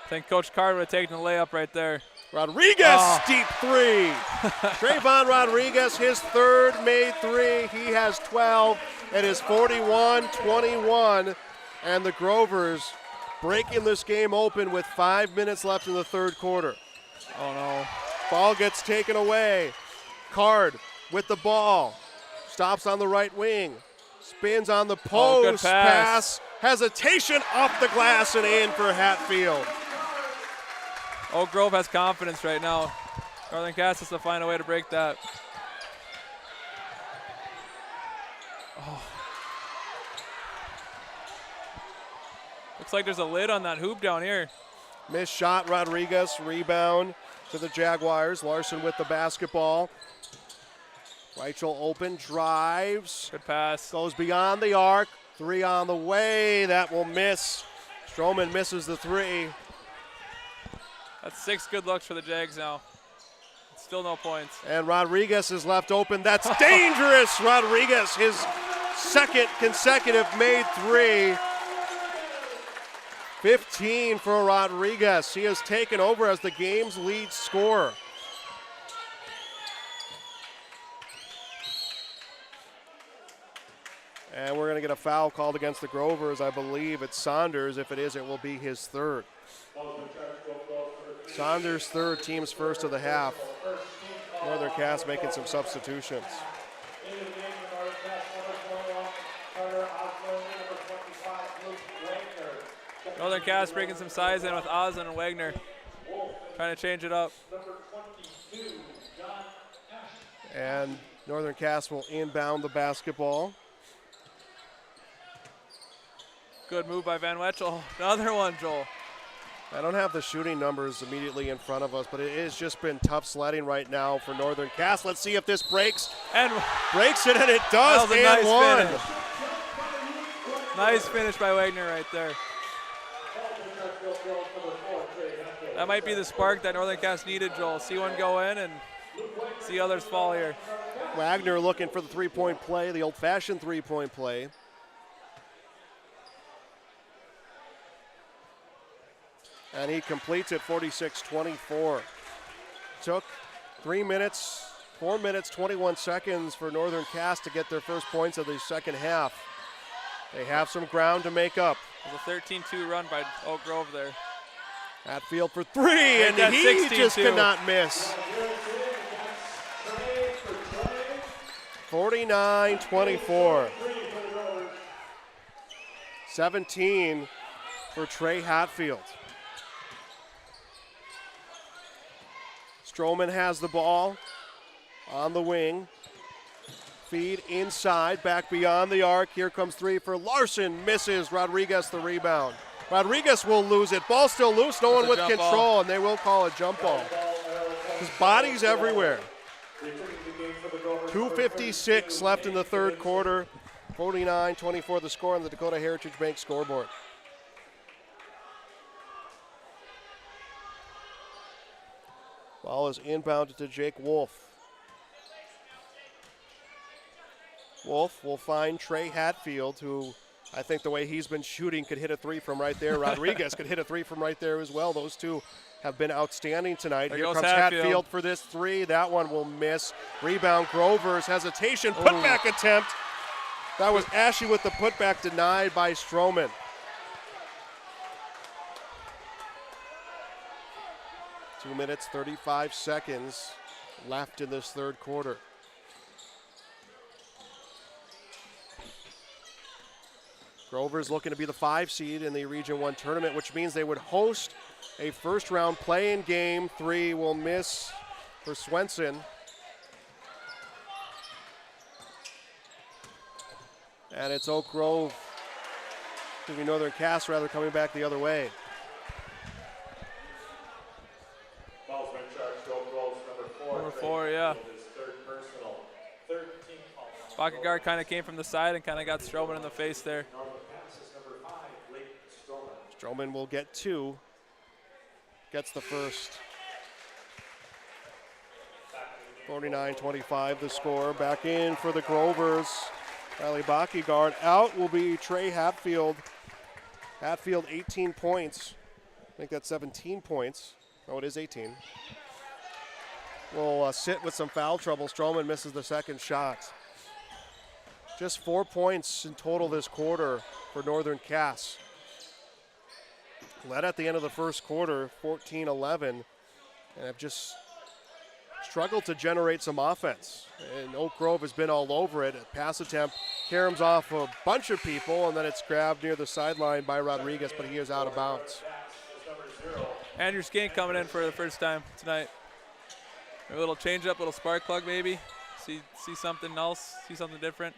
I think Coach Carter would have taken the layup right there. Rodriguez, deep 3. Trayvon Rodriguez, his third made 3. He has 12. It is 41-21, and the Grovers breaking this game open with 5 minutes left in the third quarter. Oh, no. Ball gets taken away. Card with the ball. Stops on the right wing. Spins on the post. Good pass. Hesitation off the glass and in for Hatfield. Oak Grove has confidence right now. Northern Cass has to find a way to break that. Looks like there's a lid on that hoop down here. Missed shot, Rodriguez. Rebound to the Jaguars. Larson with the basketball. Reichel open, drives. Good pass. Goes beyond the arc. 3 on the way. That will miss. Stroman misses the 3. That's 6 good looks for the Jags now. Still no points. And Rodriguez is left open. That's dangerous. Rodriguez, his second consecutive made 3. 15 for Rodriguez. He has taken over as the game's lead scorer. And we're going to get a foul called against the Grovers. I believe it's Saunders. If it is, it will be his third. Saunders' third, team's first of the half. Northern Cass making some substitutions. Northern Cass breaking some size in with Oslin and Wagner. Trying to change it up. And Northern Cass will inbound the basketball. Good move by Van Wetchel. Another one, Joel. I don't have the shooting numbers immediately in front of us, but it has just been tough sledding right now for Northern Cass. Let's see if this breaks. And breaks it, and it does. That was a nice one. finish. Nice finish by Wagner right there. That might be the spark that Northern Cass needed, Joel. See one go in and see others fall here. Wagner looking for the three-point play, the old-fashioned three-point play. And he completes it 46-24. Took 3 minutes 4 minutes, 21 seconds for Northern Cass to get their first points of the second half. They have some ground to make up. There's a 13-2 run by Oak Grove there. Hatfield for three, and he just cannot miss. 49-24. 17 for Trey Hatfield. Stroman has the ball on the wing. Feed inside, back beyond the arc. Here comes three for Larson. Misses. Rodriguez the rebound. Rodriguez will lose it. Ball still loose. No one with control, and they will call a jump ball. His body's everywhere. 2:56 left in the third quarter. 49-24 the score on the Dakota Heritage Bank scoreboard. Ball is inbounded to Jake Wolf. Wolf will find Trey Hatfield, who I think the way he's been shooting could hit a three from right there. Rodriguez could hit a three from right there as well. Those two have been outstanding tonight. Here comes Hatfield for this three. That one will miss. Rebound, Grover's hesitation. Putback attempt. That was Ashe with the putback, denied by Stroman. Two minutes, 35 seconds left in this third quarter. Grover's looking to be the 5 seed in the Region 1 tournament, which means they would host a first-round play-in game. Three will miss for Swenson. And it's Oak Grove, Northern Cass rather, coming back the other way. Number 4, yeah. Pocket guard kind of came from the side and kind of got Stroman in the face there. Stroman will get 2. Gets the first. 49-25 the score. Back in for the Grovers. Riley Baki guard. Out will be Trey Hatfield. Hatfield 18 points. I think that's 17 points. Oh, it is 18. Will sit with some foul trouble. Stroman misses the second shot. Just 4 points in total this quarter for Northern Cass. Led at the end of the first quarter, 14-11, and have just struggled to generate some offense. And Oak Grove has been all over it. A pass attempt caroms off a bunch of people, and then it's grabbed near the sideline by Rodriguez, but he is out of bounds. Andrew Skink coming in for the first time tonight. A little change up, little spark plug maybe. See something else, see something different.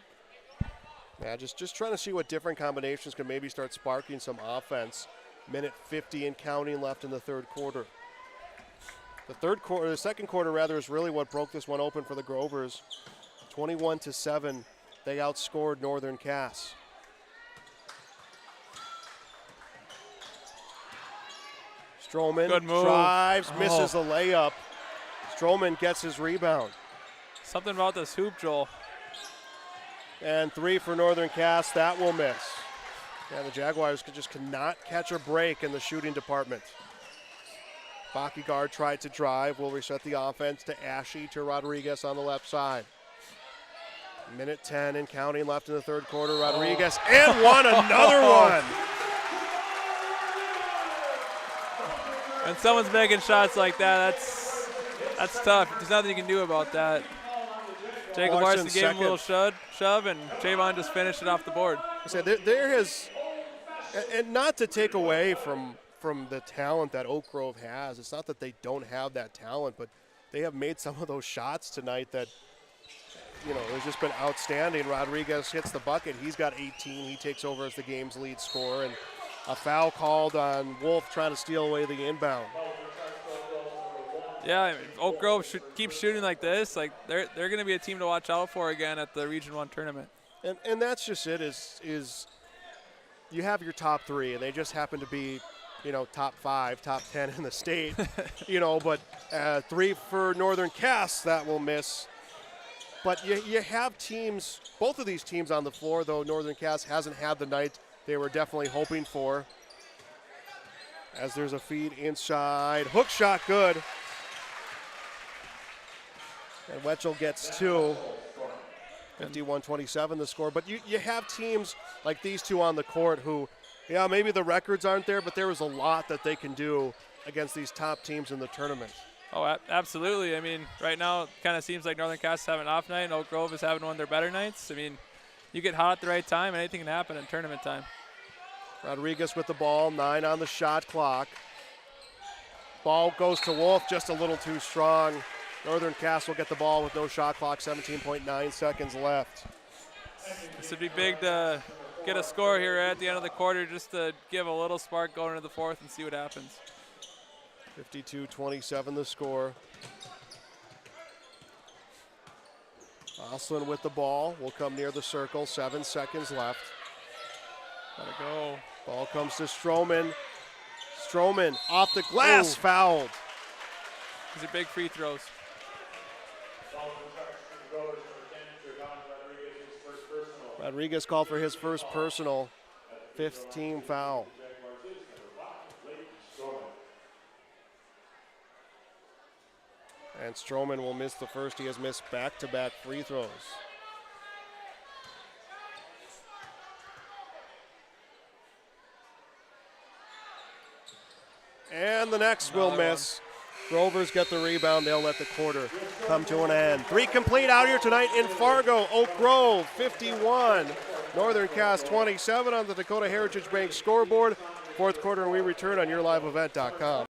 Yeah, just trying to see what different combinations can maybe start sparking some offense. Minute 50 and counting left in the third quarter. The second quarter rather, is really what broke this one open for the Grovers. 21-7, they outscored Northern Cass. Stroman drives, misses a layup. Stroman gets his rebound. Something about this hoop, Joel. And 3 for Northern Cass, that will miss. Yeah, the Jaguars just cannot catch a break in the shooting department. Baki guard tried to drive, will reset the offense to Ashe, to Rodriguez on the left side. Minute 10 and counting left in the third quarter. Rodriguez and another one. When someone's making shots like that, that's tough. There's nothing you can do about that. Jacob Larson gave him a little shove, and Javon just finished it off the board. I said there has, and not to take away from the talent that Oak Grove has. It's not that they don't have that talent, but they have made some of those shots tonight that, has just been outstanding. Rodriguez hits the bucket. He's got 18. He takes over as the game's lead scorer, and a foul called on Wolf trying to steal away the inbound. Yeah, Oak Grove keeps shooting like this. Like they're going to be a team to watch out for again at the Region 1 tournament. And that's just it. Is you have your top 3, and they just happen to be, top 5, top 10 in the state. But 3 for Northern Cass, that will miss. But you have teams, both of these teams on the floor, though Northern Cass hasn't had the night they were definitely hoping for. As there's a feed inside, hook shot good. And Wetzel gets 2. 51-27 the score. But you have teams like these two on the court who, yeah, maybe the records aren't there, but there is a lot that they can do against these top teams in the tournament. Oh, absolutely. I mean, right now it kind of seems like Northern Cass is having an off night and Oak Grove is having one of their better nights. I mean, you get hot at the right time, anything can happen in tournament time. Rodriguez with the ball, 9 on the shot clock. Ball goes to Wolf, just a little too strong. Northern Cass will get the ball with no shot clock, 17.9 seconds left. This would be big to get a score here at the end of the quarter just to give a little spark going into the fourth and see what happens. 52-27 the score. Oslin with the ball will come near the circle, 7 seconds left. Gotta go. Ball comes to Stroman. Stroman off the glass, fouled. These are big free throws. Rodriguez called for his first personal, 5th team foul. And Stroman will miss the first. He has missed back-to-back free throws. And the next will miss. Grovers get the rebound. They'll let the quarter come to an end. 3 complete out here tonight in Fargo. Oak Grove 51. Northern Cass 27 on the Dakota Heritage Bank scoreboard. Fourth quarter, and we return on YourLiveEvent.com.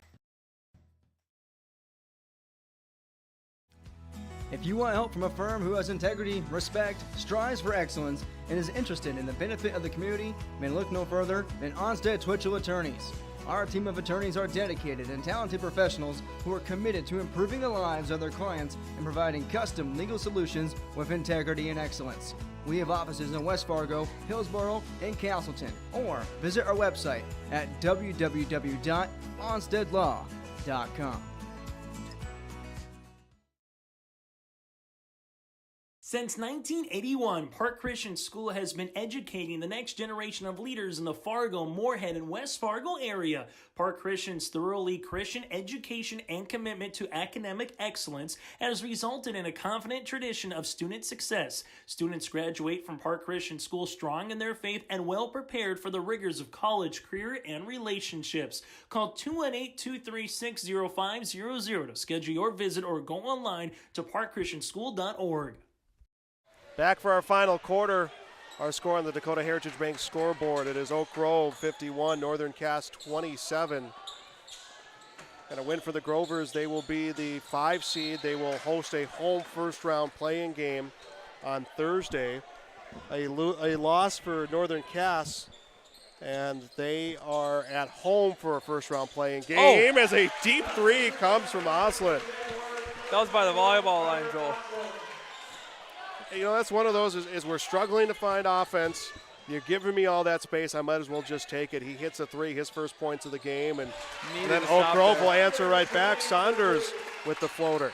If you want help from a firm who has integrity, respect, strives for excellence, and is interested in the benefit of the community, then look no further than Onstead Twitchell Attorneys. Our team of attorneys are dedicated and talented professionals who are committed to improving the lives of their clients and providing custom legal solutions with integrity and excellence. We have offices in West Fargo, Hillsborough, and Castleton. Or visit our website at www.onsteadlaw.com. Since 1981, Park Christian School has been educating the next generation of leaders in the Fargo, Moorhead, and West Fargo area. Park Christian's thoroughly Christian education and commitment to academic excellence has resulted in a confident tradition of student success. Students graduate from Park Christian School strong in their faith and well prepared for the rigors of college, career, and relationships. Call 218-236-0500 to schedule your visit or go online to parkchristianschool.org. Back for our final quarter. Our score on the Dakota Heritage Bank scoreboard. It is Oak Grove 51, Northern Cass 27. And a win for the Grovers. They will be the 5 seed. They will host a home first round playing game on Thursday. A loss for Northern Cass. And they are at home for a first round playing game as a deep 3 comes from Oslin. That was by the volleyball line, Joel. You know, that's one of those is we're struggling to find offense. You're giving me all that space. I might as well just take it. He hits a 3, his first points of the game, and then Oak Grove will answer right back. Saunders with the floater.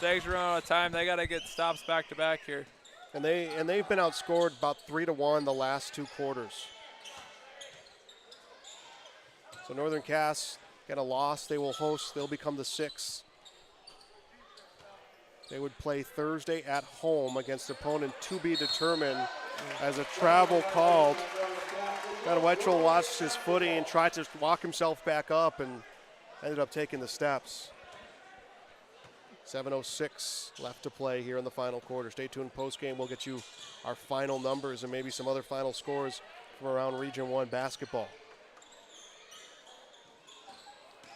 Zags run out of time. They got to get stops back to back here. And they've been outscored about 3-1 the last 2 quarters. So Northern Cass get a loss. They will host. They'll become the 6th. They would play Thursday at home against opponent to be determined as a travel called. Wetzel watched his footing and tried to walk himself back up and ended up taking the steps. 7:06 left to play here in the final quarter. Stay tuned post-game. We'll get you our final numbers and maybe some other final scores from around Region 1 basketball.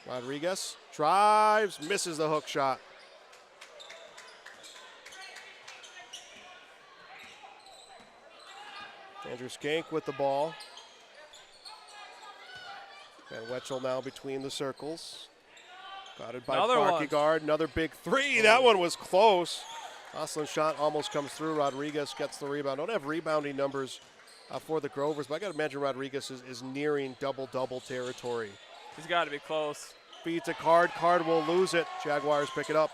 Rodriguez drives, misses the hook shot. Andrew Skank with the ball. And Wetzel now between the circles. Guarded by Barkegard. Another big 3. That one was close. Oslin's shot almost comes through. Rodriguez gets the rebound. Don't have rebounding numbers for the Grovers, but I got to imagine Rodriguez is nearing double-double territory. He's got to be close. Feeds a Card. Card will lose it. Jaguars pick it up.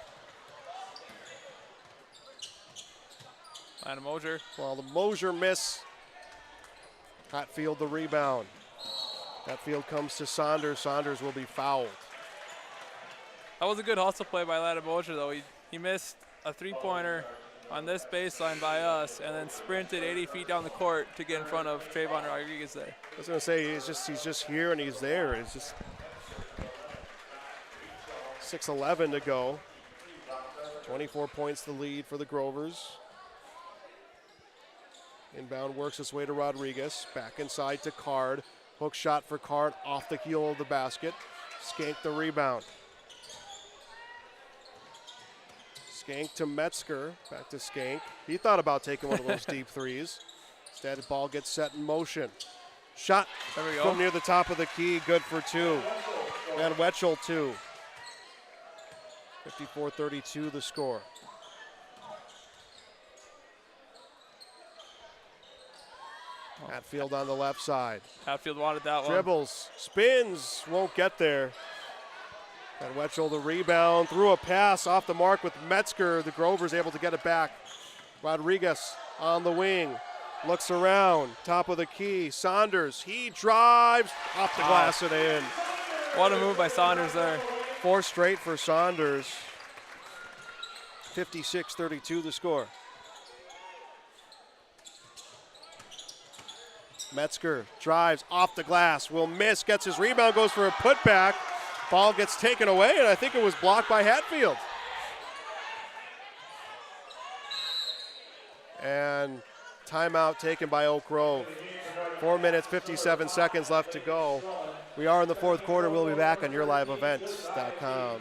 And a Mosier. Well, the Mosier miss. Hatfield the rebound. Hatfield comes to Saunders. Saunders will be fouled. That was a good hustle play by Ladder Mosier, though. He He missed a three-pointer on this baseline by us and then sprinted 80 feet down the court to get in front of Trayvon Rodriguez there. I was going to say, he's just here and he's there. It's just 6:11 to go. 24 points the lead for the Grovers. Inbound works its way to Rodriguez. Back inside to Card. Hook shot for Card off the heel of the basket. Skank the rebound. Skank to Metzger. Back to Skank. He thought about taking one of those deep threes. Instead, the ball gets set in motion. Shot there we go. From near the top of the key. Good for two. And Wetchel, two. 54-32 the score. Hatfield on the left side. Hatfield wanted that one. Dribbles, spins, won't get there. And Wetchel the rebound, threw a pass off the mark with Metzger. The Grovers able to get it back. Rodriguez on the wing, looks around, top of the key. Saunders, he drives off the glass and in. What a move by Saunders there. 4 straight for Saunders. 56-32 the score. Metzger drives off the glass, will miss, gets his rebound, goes for a putback. Ball gets taken away, and I think it was blocked by Hatfield. And timeout taken by Oak Grove. 4 minutes, 57 seconds left to go. We are in the fourth quarter. We'll be back on YourLiveEvent.com.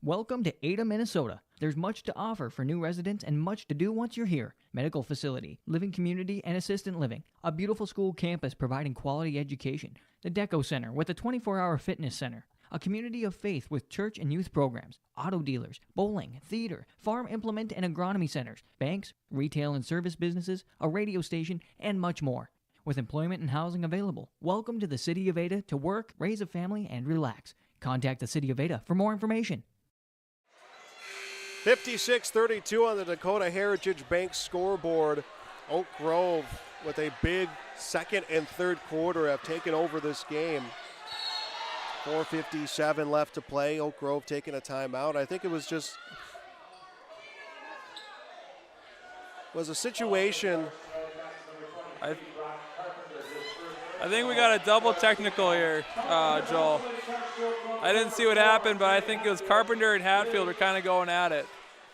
Welcome to Ada, Minnesota. There's much to offer for new residents and much to do once you're here. Medical facility, living community, and assistant living. A beautiful school campus providing quality education. The Deco Center with a 24-hour fitness center. A community of faith with church and youth programs. Auto dealers, bowling, theater, farm implement and agronomy centers. Banks, retail and service businesses, a radio station, and much more. With employment and housing available, welcome to the City of Ada to work, raise a family, and relax. Contact the City of Ada for more information. 56-32 on the Dakota Heritage Bank scoreboard. Oak Grove with a big second and third quarter have taken over this game. 4:57 left to play. Oak Grove taking a timeout. I think it was a situation. I think we got a double technical here, Joel. I didn't see what happened, but I think it was Carpenter and Hatfield were kind of going at it.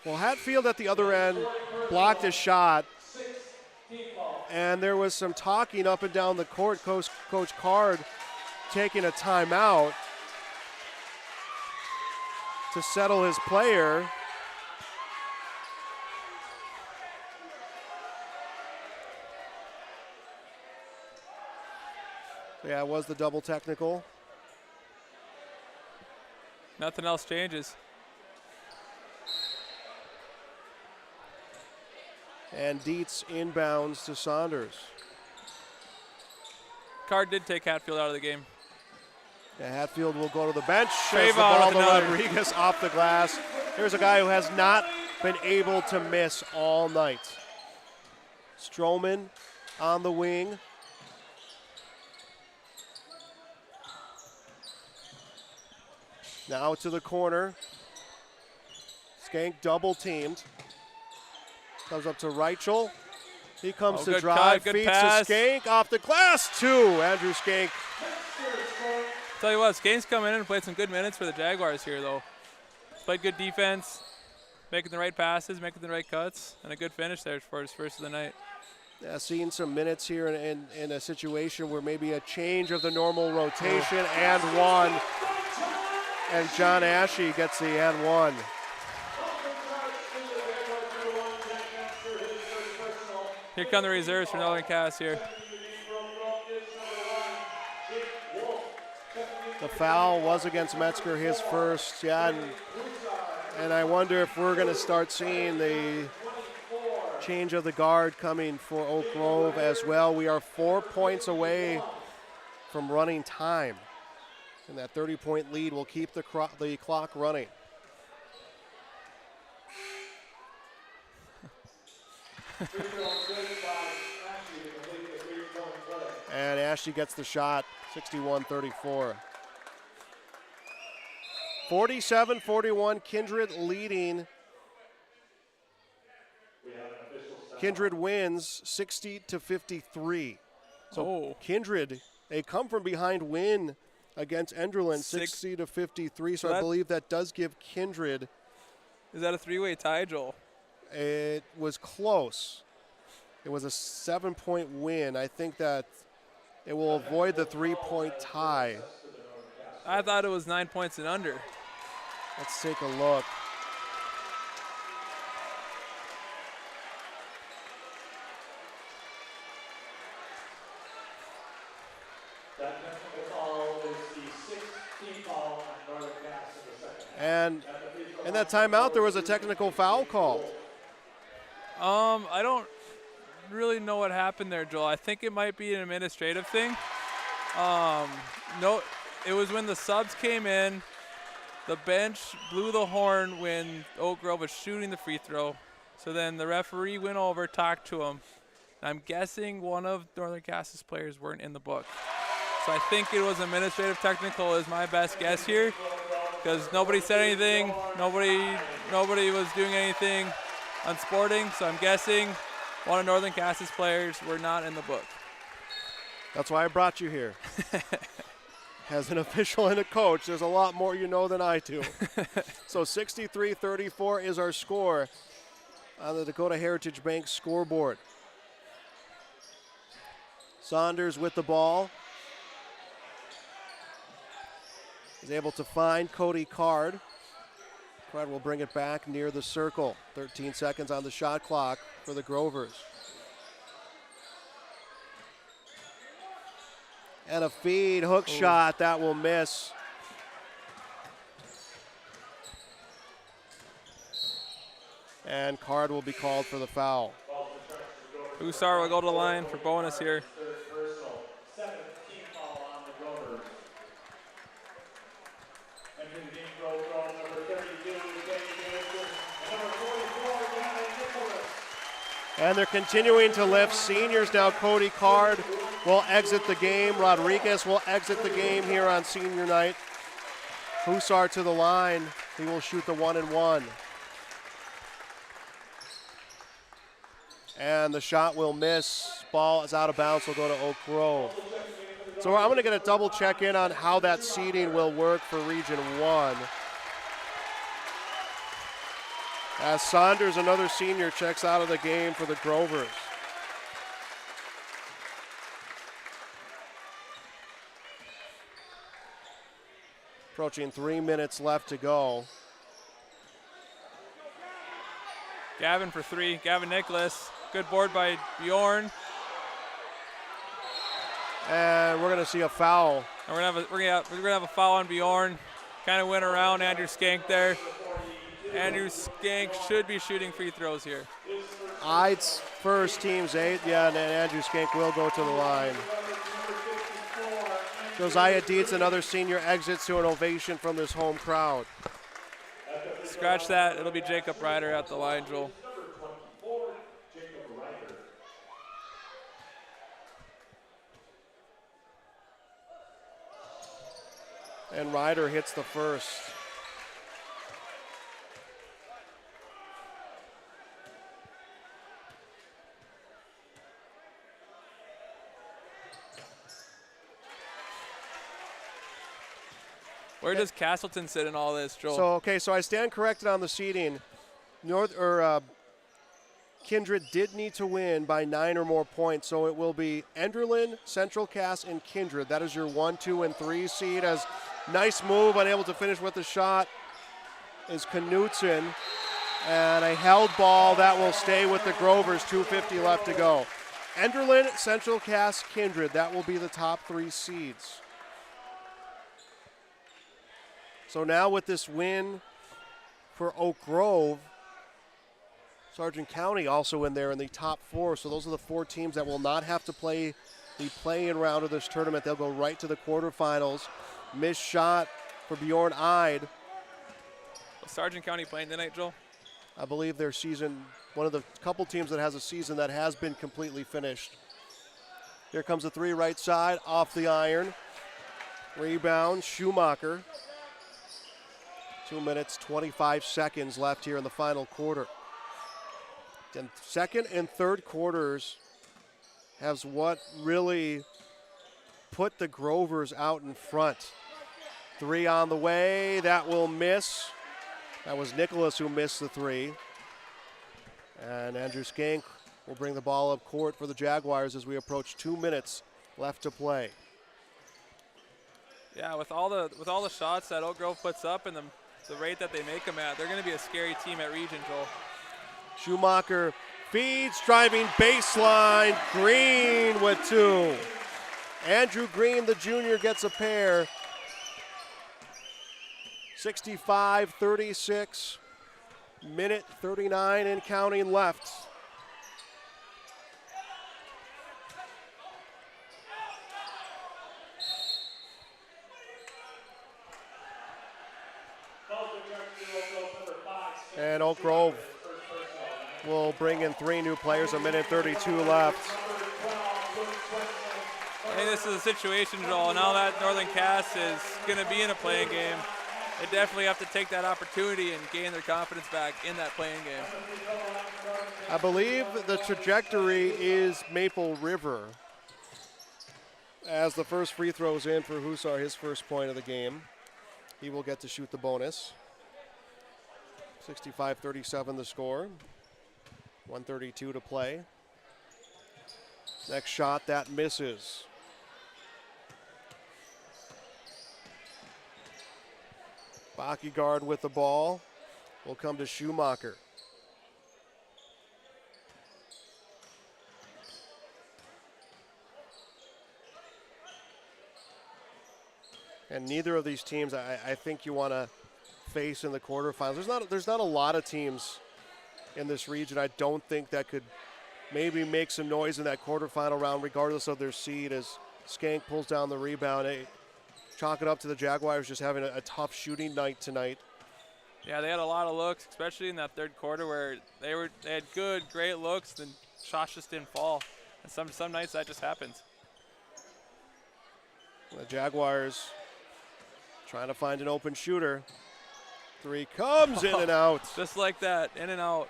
Well, Hatfield at the other end blocked a shot, and there was some talking up and down the court. Coach Card taking a timeout to settle his player. Yeah, it was the double technical. Nothing else changes. And Dietz inbounds to Saunders. Card did take Hatfield out of the game. Yeah, Hatfield will go to the bench. Trayvon As the ball with to another. Rodriguez off the glass. Here's a guy who has not been able to miss all night. Stroman on the wing. Now to the corner. Skank double teamed. Comes up to Reichel. He comes to good drive, cut, good feeds pass. to Skank off the glass. Two. Andrew Skank. Tell you what, Skank's come in and played some good minutes for the Jaguars here, though. Played good defense, making the right passes, making the right cuts, and a good finish there for his first of the night. Yeah, seeing some minutes here in a situation where maybe a change of the normal rotation and one. And John Ashe gets the and one. Here come the reserves for Northern Cass here. The foul was against Metzger, his first. Yeah, and I wonder if we're going to start seeing the change of the guard coming for Oak Grove as well. We are 4 points away from running time. And that 30-point lead will keep the clock running. And Ashley gets the shot, 61-34. 47-41, Kindred leading. Kindred wins 60-53. So Kindred, a come-from-behind win against Enderlin, 60-53. So I believe that does give Kindred. Is that a three-way tie, Joel? It was close. It was a 7-point win. I think that it will avoid the 3-point tie. I thought it was 9 points and under. Let's take a look. And in that timeout, there was a technical foul called. I don't really know what happened there, Joel. I think it might be an administrative thing. No, it was when the subs came in. The bench blew the horn when Oak Grove was shooting the free throw. So then the referee went over, talked to him. I'm guessing one of Northern Cass's players weren't in the book. So I think it was administrative technical is my best guess here, because nobody said anything, nobody was doing anything unsporting. So I'm guessing one of Northern Cass's players were not in the book. That's why I brought you here. As an official and a coach, there's a lot more you know than I do. So 63-34 is our score on the Dakota Heritage Bank scoreboard. Saunders with the ball. He's able to find Cody Card. Card will bring it back near the circle. 13 seconds on the shot clock for the Grovers. And a feed, hook shot, that will miss. And Card will be called for the foul. Hussar will go to the line for bonus here. And they're continuing to lift. Seniors now, Cody Card will exit the game. Rodriguez will exit the game here on senior night. Hussar to the line. He will shoot the 1-and-1. And the shot will miss. Ball is out of bounds. Will go to Oak Grove. So I'm going to get a double check in on how that seeding will work for Region 1. As Saunders, another senior, checks out of the game for the Grovers. Approaching 3 minutes left to go. Gavin for three. Gavin Nicholas. Good board by Bjorn. And we're going to see a foul. And we're gonna have a foul on Bjorn. Kind of went around Andrew Skank there. Andrew Skank should be shooting free throws here. It's first, team's 8. Yeah, and Andrew Skank will go to the line. Josiah Dietz, another senior, exits to an ovation from this home crowd. Scratch that. It'll be Jacob Ryder at the line, Joel. And Ryder hits the first. Where does Castleton sit in all this, So Joel? so I stand corrected on the seeding. Kindred did need to win by 9 or more points, so it will be Enderlin, Central Cass, and Kindred. That is your 1, 2, and 3 seed. As nice move, unable to finish with the shot is Knutson. And a held ball that will stay with the Grovers. 2:50 left to go. Enderlin, Central Cass, Kindred. That will be the top 3 seeds. So now with this win for Oak Grove, Sargent County also in there in the top 4. So those are the 4 teams that will not have to play the play-in round of this tournament. They'll go right to the quarterfinals. Missed shot for Bjorn Eid. Was Sargent County playing tonight, Joel? I believe their season, one of the couple teams that has a season that has been completely finished. Here comes the 3 right side, off the iron. Rebound, Schumacher. 2 minutes, 25 seconds left here in the final quarter. And second and third quarters has what really put the Grovers out in front. 3 on the way, that will miss. That was Nicholas who missed the 3. And Andrew Skank will bring the ball up court for the Jaguars as we approach 2 minutes left to play. Yeah, with all the shots that Oak Grove puts up and the rate that they make them at, they're going to be a scary team at region, Joel. Schumacher feeds, driving baseline. Green with 2. Andrew Green, the junior, gets a pair. 65-36, minute 39 and counting left. And Oak Grove will bring in 3 new players, a minute 32 left. I think this is a situation, Joel, now that Northern Cass is going to be in a playing game, they definitely have to take that opportunity and gain their confidence back in that playing game. I believe the trajectory is Maple River as the first free throw is in for Hussar, his first point of the game. He will get to shoot the bonus. 65-37 the score. 1:32 to play. Next shot, that misses. Backyard with the ball will come to Schumacher. And neither of these teams I think you want to face in the quarterfinals. There's not a lot of teams in this region, I don't think, that could maybe make some noise in that quarterfinal round regardless of their seed, as Skank pulls down the rebound. Chalk it up to the Jaguars just having a tough shooting night tonight. Yeah, they had a lot of looks, especially in that third quarter where they had good, great looks, then shots just didn't fall. And some nights that just happens. The Jaguars trying to find an open shooter. 3 comes in and out. Just like that, in and out.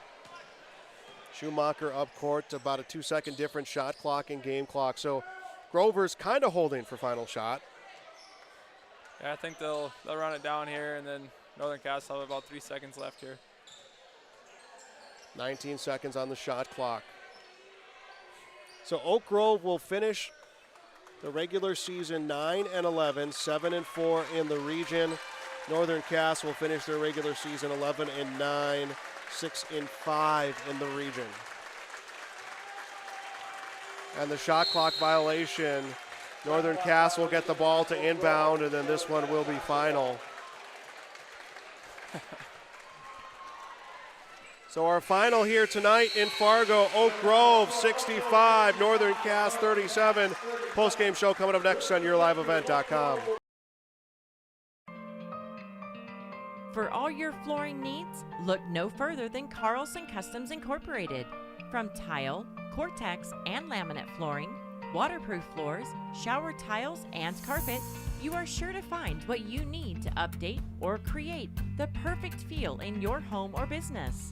Schumacher up court, about a 2-second difference, shot clock and game clock. So Grover's kind of holding for final shot. Yeah, I think they'll run it down here, and then Northern Cass will have about 3 seconds left here. 19 seconds on the shot clock. So Oak Grove will finish the regular season 9-11, 7-4 in the region. Northern Cass will finish their regular season 11-9, 6-5 in the region. And the shot clock violation, Northern Cass will get the ball to inbound, and then this one will be final. So our final here tonight in Fargo, Oak Grove 65, Northern Cass 37. Post-game show coming up next on YourLiveEvent.com. For all your flooring needs, look no further than Carlson Customs Incorporated. From tile, Cortex, and laminate flooring, waterproof floors, shower tiles, and carpet, you are sure to find what you need to update or create the perfect feel in your home or business.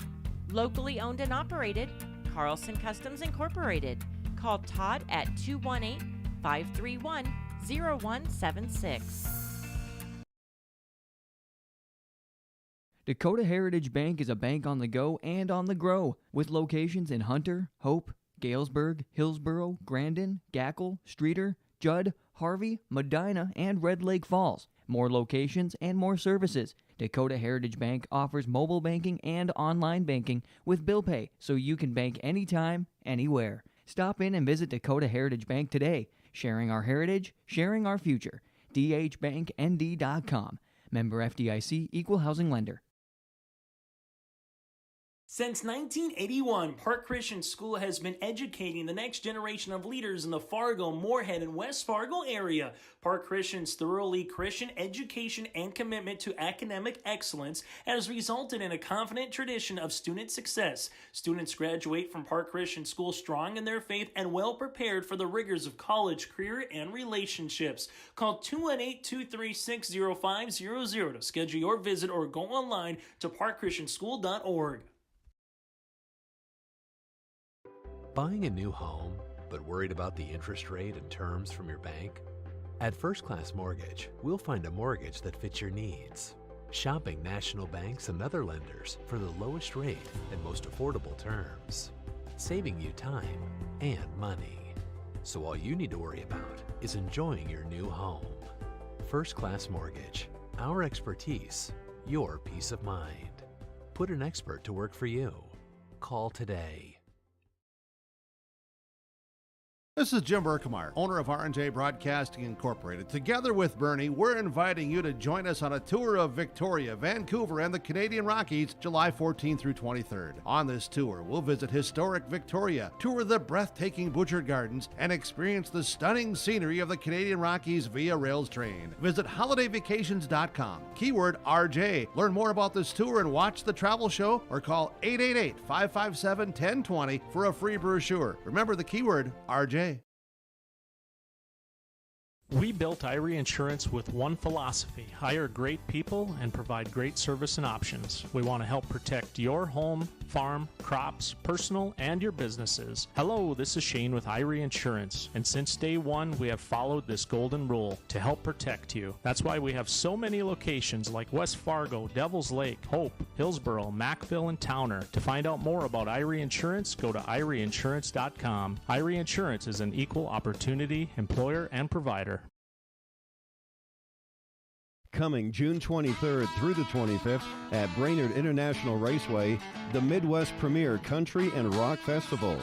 Locally owned and operated, Carlson Customs Incorporated. Call Todd at 218-531-0176. Dakota Heritage Bank is a bank on the go and on the grow, with locations in Hunter, Hope, Galesburg, Hillsboro, Grandin, Gackle, Streeter, Judd, Harvey, Medina, and Red Lake Falls. More locations and more services. Dakota Heritage Bank offers mobile banking and online banking with bill pay, so you can bank anytime, anywhere. Stop in and visit Dakota Heritage Bank today. Sharing our heritage, sharing our future. dhbanknd.com. Member FDIC, Equal Housing Lender. Since 1981, Park Christian School has been educating the next generation of leaders in the Fargo, Moorhead, and West Fargo area. Park Christian's thoroughly Christian education and commitment to academic excellence has resulted in a confident tradition of student success. Students graduate from Park Christian School strong in their faith and well prepared for the rigors of college, career, and relationships. Call 218-236-0500 to schedule your visit or go online to parkchristianschool.org. Buying a new home, but worried about the interest rate and terms from your bank? At First Class Mortgage, we'll find a mortgage that fits your needs. Shopping national banks and other lenders for the lowest rate and most affordable terms. Saving you time and money. So all you need to worry about is enjoying your new home. First Class Mortgage. Our expertise, your peace of mind. Put an expert to work for you. Call today. This is Jim Berkemeyer, owner of R&J Broadcasting Incorporated. Together with Bernie, we're inviting you to join us on a tour of Victoria, Vancouver, and the Canadian Rockies, July 14th through 23rd. On this tour, we'll visit historic Victoria, tour the breathtaking Butchert Gardens, and experience the stunning scenery of the Canadian Rockies via rails train. Visit holidayvacations.com, keyword RJ. Learn more about this tour and watch the travel show, or call 888-557-1020 for a free brochure. Remember the keyword RJ. We built Irie Insurance with one philosophy: hire great people and provide great service and options. We want to help protect your home, farm, crops, personal, and your businesses. Hello, this is Shane with Irie Insurance, and since day one, we have followed this golden rule to help protect you. That's why we have so many locations like West Fargo, Devils Lake, Hope, Hillsborough, Mackville, and Towner. To find out more about Irie Insurance, go to IrieInsurance.com. Irie Insurance is an equal opportunity employer and provider. Coming June 23rd through the 25th at Brainerd International Raceway, the Midwest Premier Country and Rock Festival.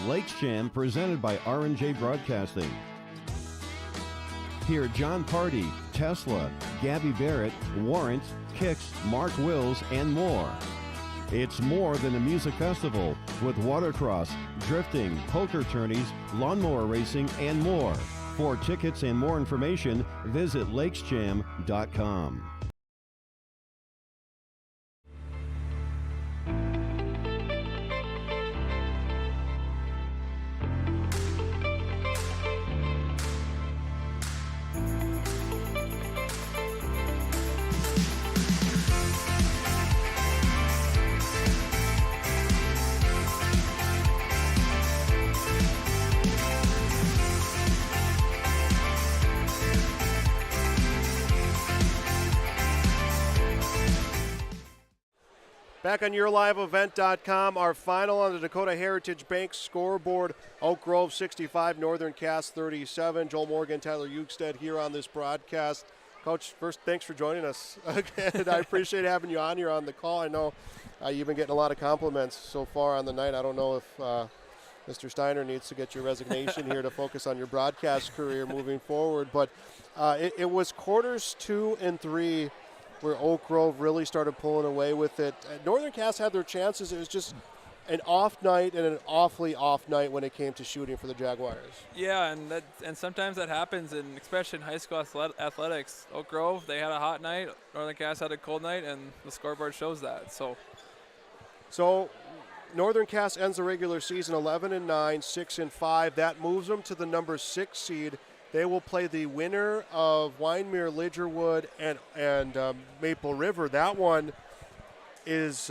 Lakes Jam presented by R&J Broadcasting. Hear John Party, Tesla, Gabby Barrett, Warrant, Kicks, Mark Wills, and more. It's more than a music festival with watercross, drifting, poker tourneys, lawnmower racing, and more. For tickets and more information, visit lakesjam.com. Back on YourLiveEvent.com, our final on the Dakota Heritage Bank scoreboard. Oak Grove 65, Northern Cass 37. Joel Morgan, Tyler Ukestead here on this broadcast. Coach, first, thanks for joining us again. I appreciate having you on here on the call. I know you've been getting a lot of compliments so far on the night. I don't know if Mr. Steiner needs to get your resignation here to focus on your broadcast career moving forward. But it was quarters 2 and 3 where Oak Grove really started pulling away with it. Northern Cass had their chances. It was just an off night and an awfully off night when it came to shooting for the Jaguars. Yeah, and sometimes that happens, and especially in high school athletics. Oak Grove, they had a hot night. Northern Cass had a cold night, and the scoreboard shows that. So Northern Cass ends the regular season 11-9, 6-5. That moves them to the number 6 seed. They will play the winner of Wyndmere, Lidgerwood, and Maple River. That one is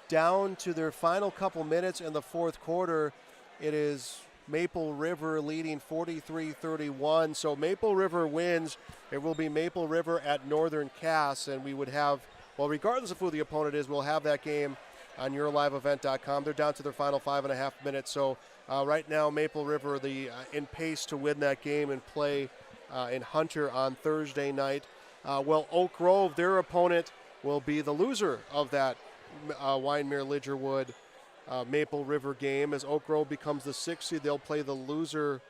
down to their final couple minutes in the fourth quarter. It is Maple River leading 43-31. So Maple River wins. It will be Maple River at Northern Cass, and we would have, well, regardless of who the opponent is, we'll have that game on YourLiveEvent.com. They're down to their final 5.5 minutes. So right now, Maple River in pace to win that game and play in Hunter on Thursday night. Oak Grove, their opponent, will be the loser of that Wyndmere Lidgerwood Maple River game. As Oak Grove becomes the 6th seed, they'll play the loser.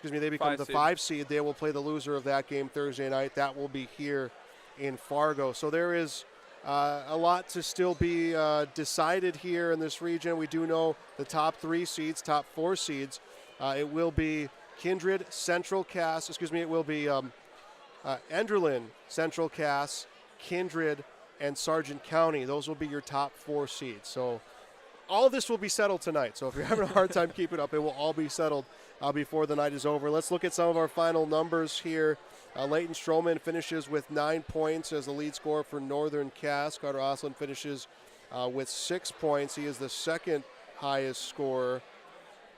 They become the 5 seed. They will play the loser of that game Thursday night. That will be here in Fargo. So there is A lot to still be decided here in this region. We do know the top 4 seeds. It will be Kindred, Central Cass, it will be Enderlin, Central Cass, Kindred, and Sargent County. Those will be your top 4 seeds. So all of this will be settled tonight. So if you're having a hard time keeping up, it will all be settled before the night is over. Let's look at some of our final numbers here. Leighton Stroman finishes with 9 points as the lead scorer for Northern Cass. Carter Oslin finishes with 6 points. He is the second highest scorer,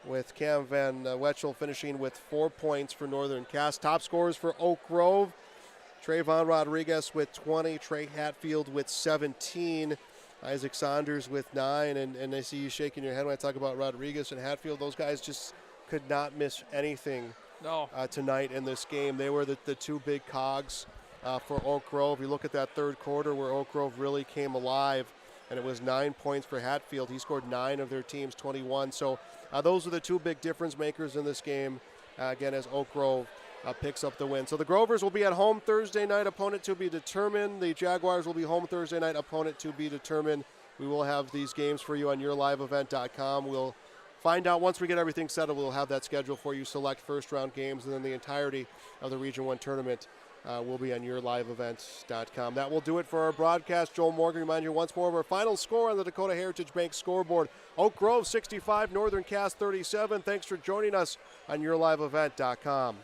with Cam Van Wetchel finishing with 4 points for Northern Cass. Top scorers for Oak Grove: Trayvon Rodriguez with 20, Trey Hatfield with 17, Isaac Saunders with 9, and I see you shaking your head when I talk about Rodriguez and Hatfield. Those guys just could not miss anything tonight in this game. They were the 2 big cogs for Oak Grove. You look at that third quarter where Oak Grove really came alive, and it was 9 points for Hatfield. He scored 9 of their team's 21. So those are the 2 big difference makers in this game, again, as Oak Grove picks up the win. So the Grovers will be at home Thursday night, opponent to be determined. The Jaguars will be home Thursday night, opponent to be determined. We will have these games for you on yourliveevent.com. We'll find out once we get everything settled. We'll have that schedule for you, select first-round games, and then the entirety of the Region 1 tournament will be on yourliveevent.com. That will do it for our broadcast. Joel Morgan, remind you once more of our final score on the Dakota Heritage Bank scoreboard. Oak Grove 65, Northern Cass 37. Thanks for joining us on yourliveevent.com.